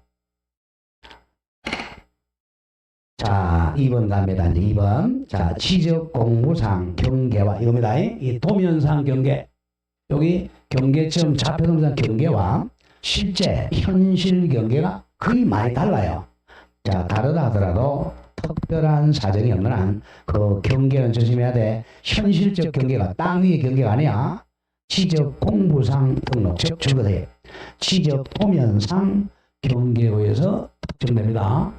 자, 2번 갑니다. 이제 2번. 자, 취적공부상 경계와 이겁니다. 이 도면상 경계. 여기 경계점 좌표등상 경계와 실제 현실 경계가 거의 많이 달라요. 자, 다르다 하더라도 특별한 사정이 없는 한 그 경계는 조심해야 돼. 현실적 경계가 땅 위의 경계가 아니야. 취적 공부상 등록, 즉 줄거세요. 취적 도면상 경계에 의해서 특정됩니다.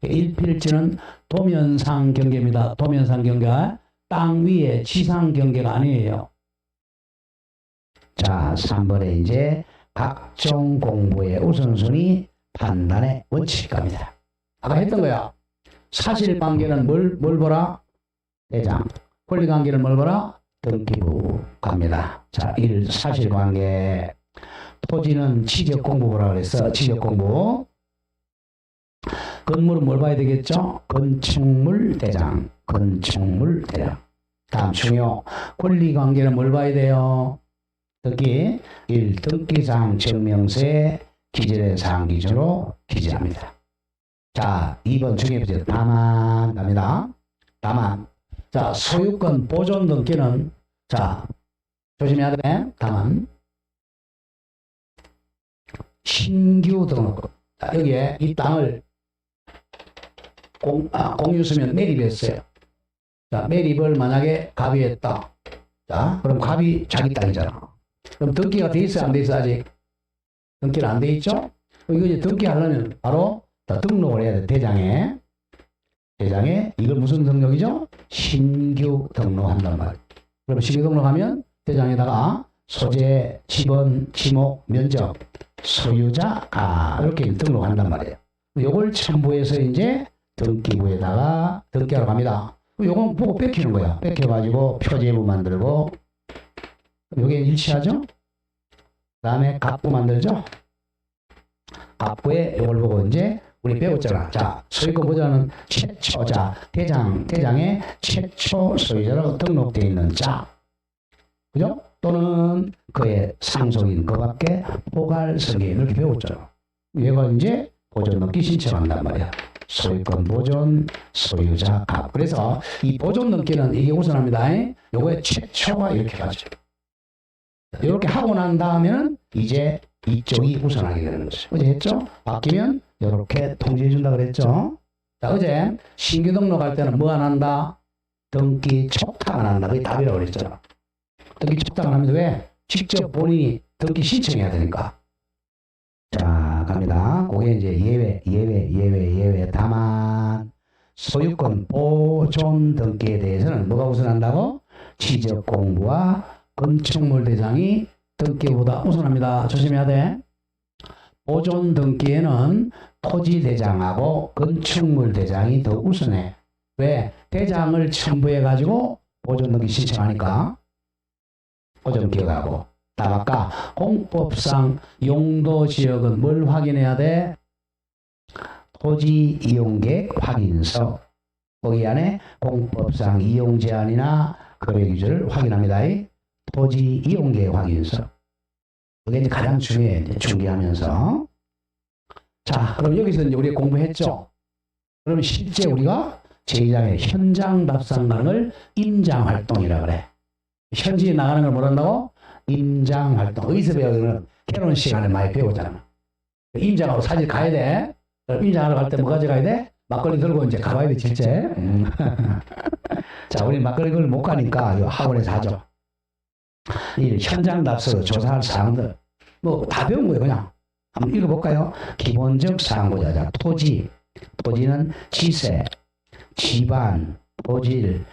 1필지는 도면상 경계입니다. 도면상 경계가 땅 위의 지상 경계가 아니에요. 자, 3번에 이제 각종 공부의 우선순위 판단의 원칙 갑니다. 아까 했던 거야. 사실관계는 뭘 보라? 대장. 권리관계는 뭘 보라? 등기부 갑니다. 자, 1. 사실관계. 토지는 취적공부 보라 그랬어. 취적공부. 건물은 뭘 봐야 되겠죠? 건축물 대장. 건축물 대장. 다음 중요. 권리관계는 뭘 봐야 돼요? 특히 1. 등기사항 증명서에 기재된 사항 기준으로 기재합니다. 자, 2번 중요부터 다만 갑니다. 다만. 자, 소유권 보존 등기는 자, 조심해야 돼. 다만 신규 등록. 자, 여기에 이 땅을 공유수면 매립했어요. 자, 매립을 만약에 갑이 했다. 자, 그럼 갑이 자기 땅이잖아. 그럼 등기가 돼 있어요, 안 돼 있어 아직? 등기는 안 돼 있죠? 이거 이제 등기하려면 바로 등록을 해야 돼. 대장에 이걸 무슨 등록이죠? 신규 등록한단 말이에요. 그럼 신규 등록하면 대장에다가 소재, 지번, 지목, 면적, 소유자, 이렇게 등록한단 말이에요. 요걸 첨부해서 이제 등기부에다가 등기하러 갑니다. 요건 보고 뺏기는 거야. 뺏겨가지고 표제부 만들고, 요게 일치하죠? 그 다음에 갑부 만들죠? 갑부에 요걸 보고 이제 우리 배웠잖아. 자, 소유권 보좌는 최초자, 대장의 최초 소유자로 등록되어 있는 자. 그죠? 또는 그의 상속인 그밖에 포괄성이 이렇게 배웠잖아. 얘가 이제 보존 등기 신청한단 말이야. 소유권 보존, 소유자 갑. 그래서 이 보존 등기는 이게 우선합니다. 요거의 최초가 이렇게 가죠. 이렇게 하고 난 다음에는 이제 이쪽이 우선하게 되는 거죠. 어제 했죠? 바뀌면 이렇게 통지해 준다 그랬죠? 자, 어제 신규 등록할 때는 뭐 안 한다? 등기 촉탁 안 한다. 그게 답이라고 그랬잖아. 등기 촉탁 안 하면 왜? 직접 본인이 등기 신청해야 되니까. 자, 갑니다. 그게 이제 예외. 다만 소유권 보존 등기에 대해서는 뭐가 우선한다고? 지적 공부와 건축물 대장이 등기보다 우선합니다. 조심해야 돼. 보존 등기에는 토지 대장하고 건축물 대장이 더 우선해. 왜? 대장을 첨부해 가지고 보존 등기 신청하니까. 보존 기억하고. 아까 공법상 용도 지역은 뭘 확인해야 돼? 토지 이용계획 확인서. 거기 안에 공법상 이용 제한이나 거래 규제를 확인합니다. 토지 이용계획 확인서. 그게 이제 가장 중요해. 준비하면서. 자, 그럼 여기서 이제 우리가 공부했죠. 그럼 실제 우리가 제2장의 현장 답상 가능을 임장 활동이라 그래. 현지에 나가는 걸 뭐란다고? 임장 활동. 어디서 배우는 결혼 시간에 많이 배우잖아. 임장하러 사실 가야 돼. 임장하러 갈 때 뭐 가져가야 돼? 막걸리 들고 이제 가봐야 돼, 실제. 자, 우리 막걸리 걸 못 가니까 학원에서 하죠. 이 현장 답서 조사할 사항들. 뭐 다 배운 거예요, 그냥. 한번 읽어볼까요? 기본적 사항 보자. 자, 토지는 지세, 지반, 토질,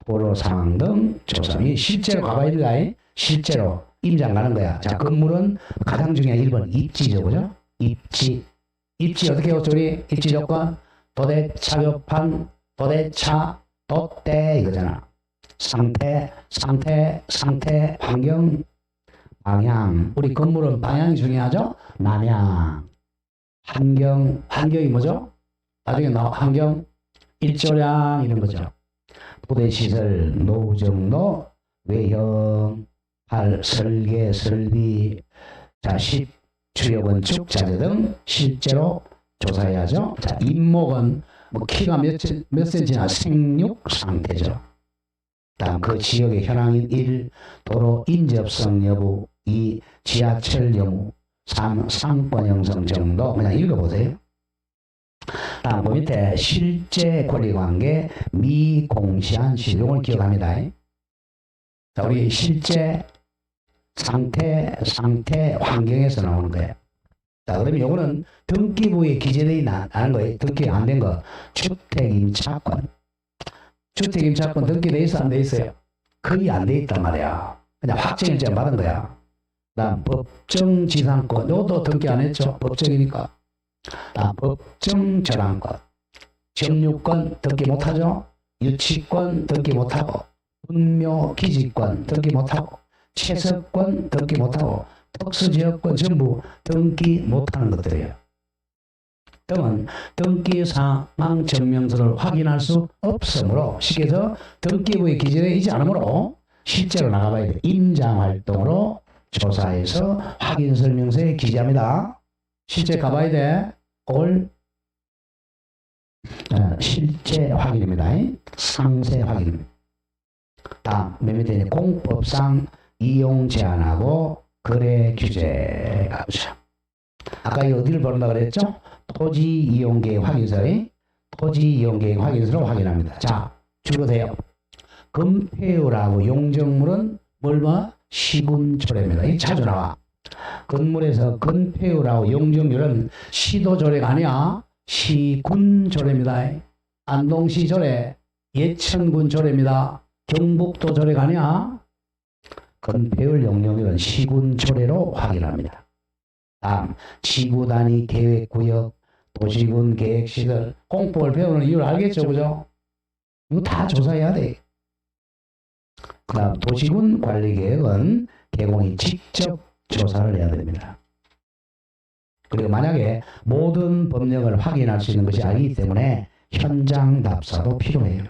도로 상황 등 조사. 실제로 가봐야 돼. 실제로 임장 가는 거야. 자, 건물은 가장 중요한 1번 입지죠, 그죠? 입지 어떻게 해요, 우리? 입지 조건 도대차 교판, 도대차, 돛대 이거잖아. 상태, 환경, 방향. 우리 건물은 방향이 중요하죠? 남향. 환경이 뭐죠? 나중에 나와 환경, 일조량 이런 거죠. 부대시설, 노후 정도, 외형, 설계, 설비, 자, 주요건축, 자재 등 실제로 조사해야죠. 자, 임목은 뭐 키가 몇 센치나 생육 상태죠. 다음 그 지역의 현황인 1. 도로 인접성 여부 2. 지하철 여부 3. 상권 형성 정도. 그냥 읽어보세요. 다음 그 밑에 실제 권리관계 미공시한 시. 이걸 기억합니다. 자, 우리 실제 상태 환경에서 나오는 거예요. 자, 그러면 요거는 등기부에 기재되어 있는 거예요. 등기 안 된 거. 주택임차권 등기돼 있어 안 돼 있어요? 거의 안 돼 있단 말이야. 그냥 확정일자 받은 거야. 다음 법정지상권. 요것도 등기 안 했죠? 법정이니까. 다음 법정저당권. 점유권 등기 못하죠? 유치권 등기 못하고, 분묘기지권 등기 못하고, 채석권 등기 못하고, 특수지역권 전부 등기 못하는 것들이에요. 등은 등기 상황 증명서를 확인할 수 없으므로, 쉽게 해서 등기부에 기재되어 있지 않으므로 실제로 나가봐야 돼. 임장활동으로 조사해서 확인설명서에 기재합니다. 실제 가봐야 돼. 그걸 실제 확인입니다. 상세 확인입니다. 다음 맨 밑에 이제 공법상 이용 제한하고 거래 규제 가보죠. 아까 이 어디를 본다 그랬죠? 토지 이용 계획 확인서에 토지 이용 계획 확인서로 확인합니다. 자, 줄거세요. 건폐율하고 용적물은 뭘마? 시군조례입니다. 이 자주 나와. 건물에서 건폐율하고 용적률은 시도조례가 아니야. 시군조례입니다. 안동시 조례, 예천군 조례입니다. 경북도 조례가 아니야. 건폐율 용적률은 시군조례로 확인합니다. 다음 지구단위 계획구역, 도시군 계획시설, 공법을 배우는 이유를 알겠죠, 그죠? 이거 다 조사해야 돼. 그 다음 도시군 관리계획은 개공이 직접 조사를 해야 됩니다. 그리고 만약에 모든 법령을 확인할 수 있는 것이 아니기 때문에 현장 답사도 필요해요.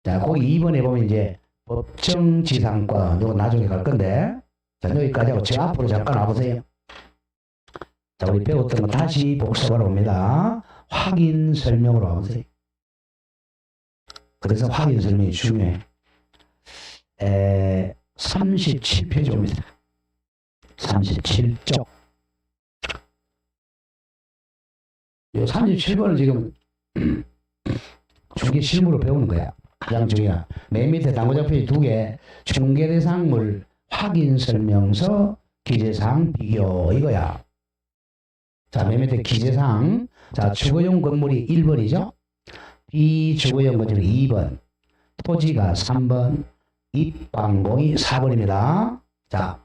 자, 거기 2번에 보면 이제 법정지상권, 이거 나중에 갈 건데, 자, 여기까지 하고 저 앞으로 잠깐 와보세요. 자, 우리 배웠던 거 다시 복습하러 옵니다. 확인 설명으로 와보세요. 그래서 확인 설명이 중요해. 37페이지입니다. 37쪽. 요 37번은 지금 중개 실무로 배우는 거야. 가장 중요한. 맨 밑에 당구장 페이지 2개, 중개대상물 확인 설명서 기재사항 비교 이거야. 자, 맨 밑에 기재사항. 자, 주거용 건물이 1번이죠. 비주거용 건물이 2번. 토지가 3번. 입광공이 4번입니다. 자,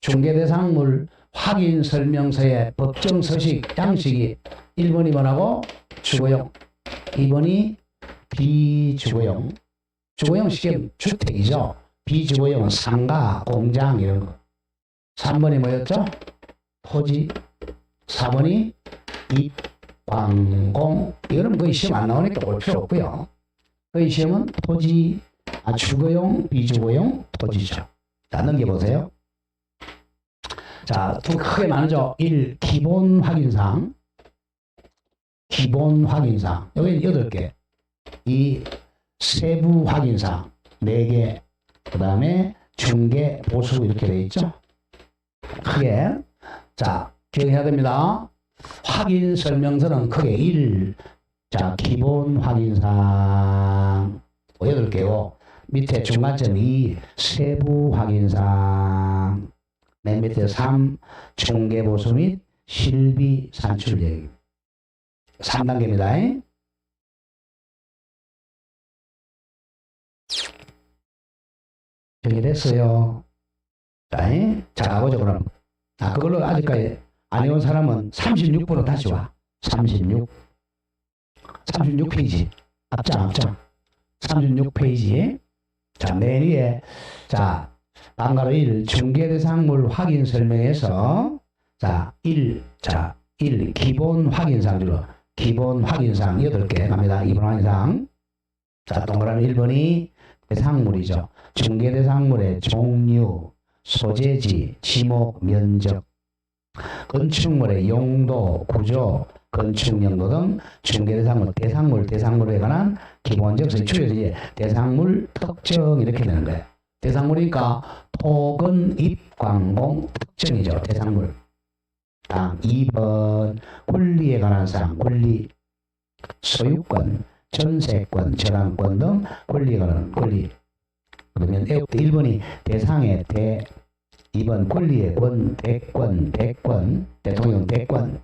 중개대상물 확인 설명서의 법정 서식 양식이 1번, 2번하고 주거용, 2번이 비주거용. 주거용 쉽게 주택이죠. 비주거용은 상가, 공장 이런 거. 3번이 뭐였죠? 토지. 4번이 입광공. 이거는 거의 시험 안 나오니까 볼 필요 없고요. 거의 시험은 토지, 주거용, 비주거용, 토지죠. 자, 넘겨보세요. 자, 두 크게 나누죠. 1. 기본 확인사항. 기본 확인사항. 여기는 8개. 2. 세부 확인사항. 4개. 그 다음에 중개, 보수 이렇게 되어 있죠. 크게. 자, 기억해야 됩니다. 확인 설명서는 크게 1. 자, 기본 확인사항 8개고, 밑에 중간점 2. 세부 확인사항. 맨 밑에 3. 중개보수 및 실비 산출 얘기. 3단계입니다. 정리됐어요. 자, 가보죠, 그럼. 그걸로 아직까지 안 해온 사람은 36번으로 다시 와. 36페이지. 앞장. 36페이지. 자, 맨 위에, 자, 방가로 1. 중개대상물 확인 설명에서, 자, 1. 기본 확인사항으로. 기본 확인사항 8개 갑니다. 기본 확인사항. 자, 동그라미 1번이 대상물이죠. 중개대상물의 종류, 소재지, 지목, 면적, 건축물의 용도, 구조, 건축 용도 등 중개대상물, 대상물에 관한 기본적 설치에서 이제 대상물 특정 이렇게 되는 거예요. 대상물이니까 토건, 입광공 특정이죠. 대상물. 다음 2번 권리에 관한 사항, 권리, 소유권, 전세권, 저당권 등 권리에 관한 권리. 그러면 1번이 대상의 대, 2번 권리의 권, 대권, 대통령 대권.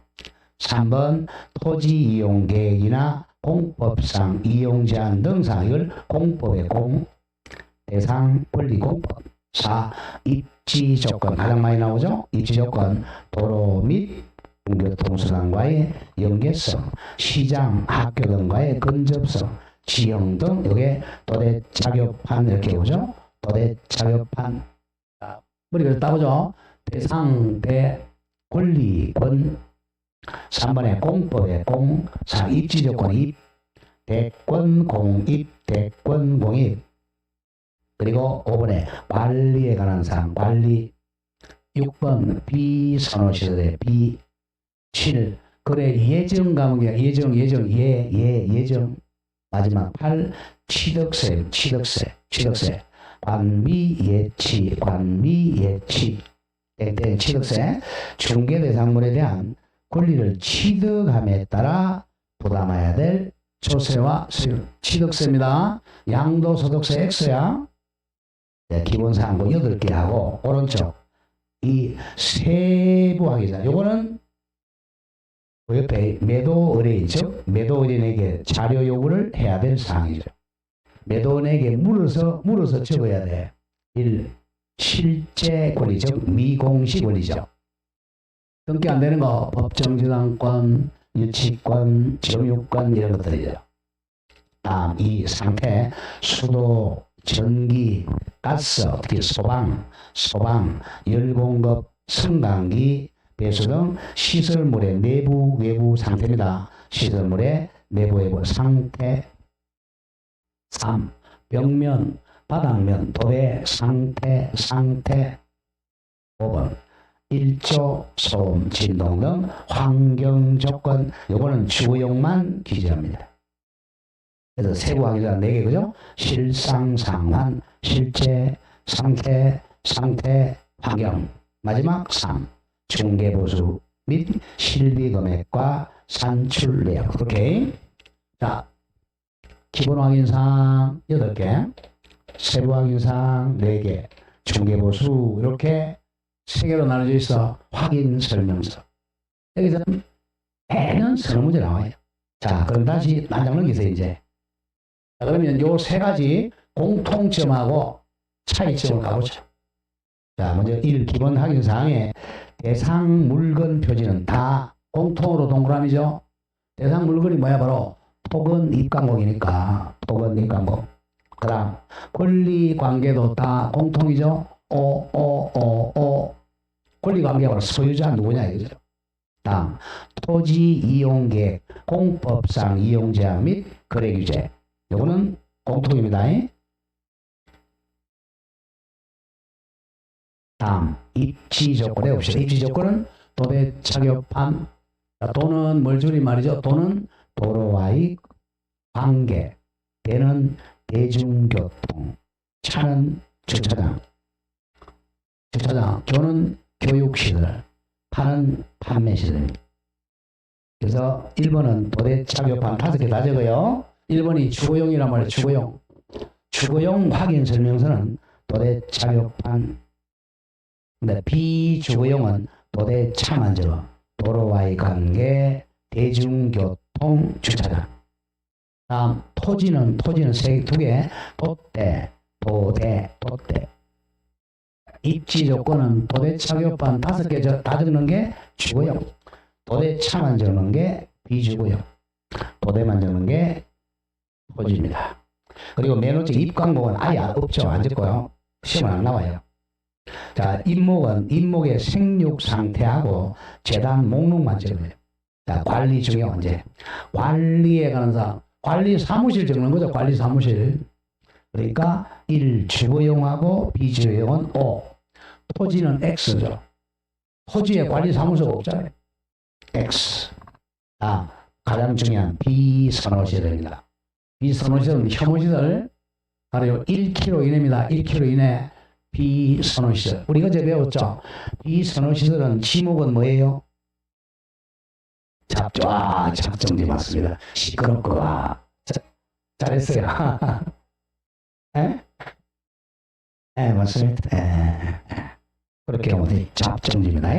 3번 토지 이용 계획이나 공법상 이용 제한 등 사항, 이걸 공법의 공, 대상 권리 공법. 4. 입지 조건, 가장 많이 나오죠. 입지 조건, 도로 및 공교통수단과의 연계성, 시장, 학교 등과의 근접성, 지형 등. 이게 도대 자격판 이렇게 오죠. 도대 자격판. 머리를 따보죠. 대상, 대, 권리, 권. 3번에 공법의 공. 4. 입지 조건, 입. 대권, 공입, 대권, 공입. 그리고 5번에 관리에 관한 사항, 관리. 6번 비선호시설의 비. 7. 거래 예정 과목이야. 예정. 마지막 8 취득세. 관미예치 땡땡 취득세. 중개대상물에 대한 권리를 취득함에 따라 부담해야 될 조세와 세율. 취득세입니다. 양도소득세 X야. 네, 기본사항도 8개 하고 오른쪽 이 세부하기자. 요거는 그 옆에 매도 의뢰인, 즉 매도 의뢰인에게 자료 요구를 해야 될 사항이죠. 매도 의뢰인에게 물어서 적어야 돼. 1. 실제 권리, 즉 미공시 권리죠. 등기 안 되는 거 법정지상권, 유치권, 점유권 이런 것들이죠. 다음 이 상태 수도, 전기, 가스, 특히 소방, 열공급, 승강기, 배수 등 시설물의 내부, 외부 상태입니다. 시설물의 내부, 외부 상태. 3. 벽면, 바닥면, 도배 상태. 5번. 일조, 소음, 진동 등 환경 조건. 요거는 주거용만 기재합니다. 그래서 세부하기가 4개, 그죠? 실상, 상환, 실제, 상태, 환경. 마지막 3. 중개보수 및 실비금액과 산출 내역. 오케이. 자, 기본 확인사항 8개, 세부 확인사항 4개, 중개보수 이렇게 3개로 나눠져 있어. 확인 설명서. 여기서는 매년 서너 문제 나와요. 자, 그럼 다시 난장 넘기세요, 이제. 자, 그러면 요 3가지 공통점하고 차이점을 가보죠. 자, 먼저 1. 기본 확인사항에 대상 물건 표지는 다 공통으로 동그라미죠. 대상 물건이 뭐야? 바로 토건 입광목이니까 토건 입광목. 그 다음 권리 관계도 다 공통이죠. 권리 관계가 바로 소유자 누구냐 이거죠. 다음 토지 이용 계획, 공법상 이용 제한 및 거래 규제. 요거는 공통입니다. 다음 입지 조건에 봅시다. 입지 조건은 도배 착업함. 도는 뭘 줄이 말이죠. 도는 도로와의 관계, 배는 대중교통, 차는 주차장, 교는 교육시설, 파는 판매시설. 그래서 1번은 도배 착업함 5개 다 적어요. 1번이 주거용이란 말이에요. 주거용 확인 설명서는 도배 착업함. 근데 비주거용은 도대차만 적어. 도로와의 관계, 대중교통, 주차장. 다음 토지는 2개, 도대. 입지 조건은 도대차교판 5개 다 적는 게 주거용, 도대차만 적는 게 비주거용, 도대만 적는 게 토지입니다. 그리고 매너직 입광목은 아예 없죠. 안 적고요. 시험 안 나와요. 자, 임목의 생육 상태하고 재단 목록만 적어요. 자, 관리 중에 언제? 관리에 관한 사항. 관리 사무실 적는 거죠. 관리 사무실. 그러니까 1. 주거용하고 비주거용은 O. 토지는 X죠. 토지에 관리 사무소가 없잖아요. X. 가장 중요한 비선호시설입니다. 비선호시설은 혐오시설. 바로 1km 이내입니다. 1km 이내. 비선호시설. 우리가 어제 배웠죠. 비선호시설은 지목은 뭐예요? 잡정지 맞습니다. 시끄럽고. 잘했어요. 맞습니다. 그렇게 하면 잡정지입니다.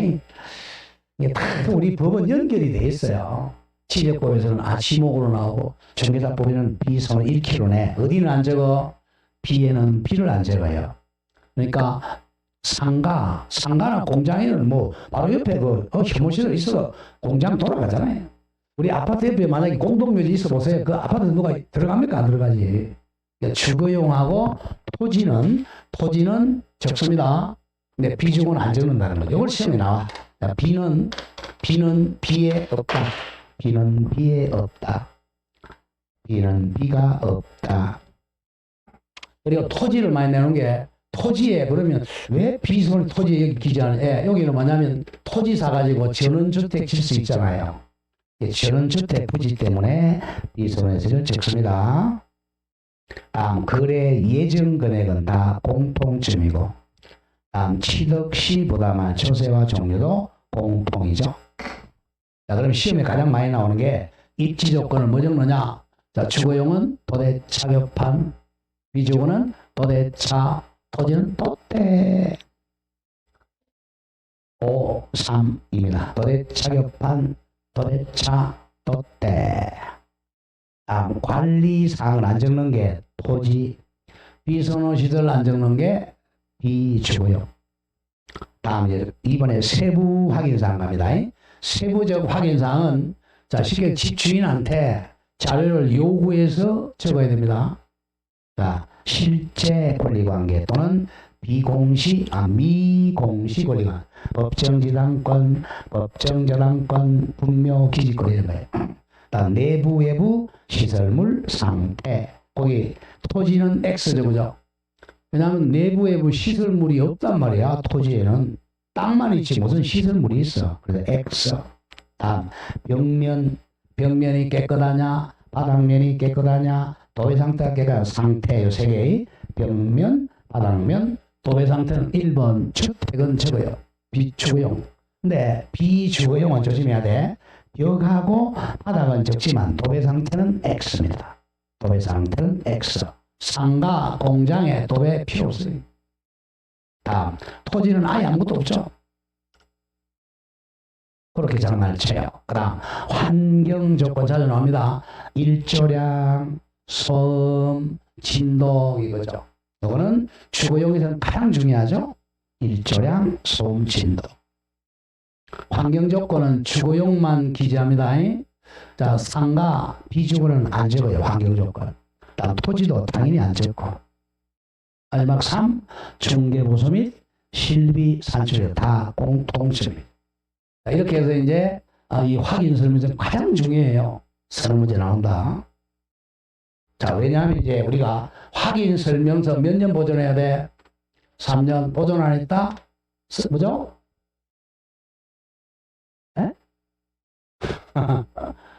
이게 다 우리 법은 연결이 돼 있어요. 지적법에서는 지목으로 나오고 중개사법에는 비선호 1km 내. 어디는 안 적어? B에는 B를 안 적어요. 그러니까 상가나 공장에는 뭐 바로 옆에 혐오시설 있어서 공장 돌아가잖아요. 우리 아파트 옆에 만약에 공동묘지 있어 보세요. 그 아파트 누가 들어갑니까? 안 들어가지. 그러니까 주거용하고 토지는 적습니다. 근데 비중은 안 적는다는 거죠. 이걸 시험에 나와. B는 B에 없다. B는 B가 없다. 그리고 토지를 많이 내는 게 토지에 그러면 왜 비선호 토지에 여기 기재하는? 여기는 뭐냐면 토지 사가지고 전원주택 질 수 있잖아요. 전원주택 부지 때문에 비선호해석을 적습니다. 다음 거래 예정 금액은 다 공통점이고 다음 취득 시 부담한 조세와 종류도 공통이죠. 자, 그럼 시험에 가장 많이 나오는 게 입지 조건을 뭐 적느냐? 자, 주거용은 도대차 격판, 비주거는 도대차, 토지는 도대 5, 3입니다. 도대차 격판, 도대차, 도대. 다음 관리사항을 안 적는 게 토지, 비선호시설 안 적는 게 비주거용. 다음 이번에 세부 확인사항 갑니다. 세부적 확인사항은 자, 쉽게 집주인한테 자료를 요구해서 적어야 됩니다. 자, 실제 권리관계 또는 미공시 권리관, 법정지당권, 법정저당권, 분묘기지권 이런 거예요. 다음 내부 외부 시설물 상태. 거기 토지는 X죠, 그죠? 왜냐하면 내부 외부 시설물이 없단 말이야. 토지에는 땅만 있지 무슨 시설물이 있어. 그래서 X. 다음 벽면이 깨끗하냐, 바닥면이 깨끗하냐, 도배 상태가 깨끗한 상태. 요 세 개의 벽면, 바닥면, 도배 상태는 1번 주택은 적어요. 비주거용. 근데 비주거용은 조심해야 돼. 벽하고 바닥은 적지만 도배 상태는 X입니다. 도배 상태는 X. 상가, 공장에 도배 필요 없어요. 다음 토지는 아예 아무것도 없죠. 그렇게 장난을 쳐요. 그 다음 환경 조건 자주 나옵니다. 일조량, 소음, 진동 이거죠. 이거는 주거용에서는 가장 중요하죠. 일조량, 소음, 진동. 환경 조건은 주거용만 기재합니다. 자, 상가, 비주거는 안 적어요. 환경 조건. 다음 토지도 당연히 안 적고. 마지막 3, 중개보수 및 실비 산출 다 공통점입니다. 이렇게 해서 이제 이 확인 설명서는 가장 중요해요. 서너 문제 나온다. 자, 왜냐하면 이제 우리가 확인 설명서 몇 년 보존해야 돼? 3년 보존 안 했다? 뭐죠? 에?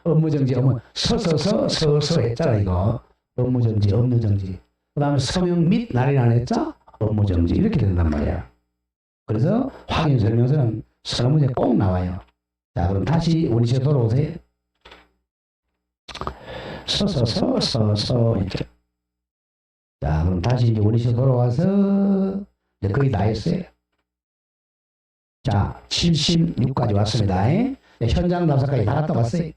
업무정지, 서서 했잖아, 이거. 업무정지, 업무정지. 그 다음에 서명 및 날인 안 했죠? 업무정지. 이렇게 된단 말이야. 그래서 확인 설명서는 서너 문제 꼭 나와요. 자, 그럼 다시 원시에 돌아오세요. 서서 했죠. 자, 그럼 다시 이제 원시에 돌아와서 이제 거의 다 했어요. 자, 76까지 왔습니다. 현장 답사까지 다 갔다 왔어요.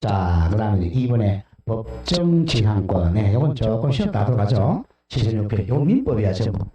자, 그 다음에 이번에 법정지상권. 이건 조금 쉬었다 들어가죠. 76편. 이건 민법이야, 전부.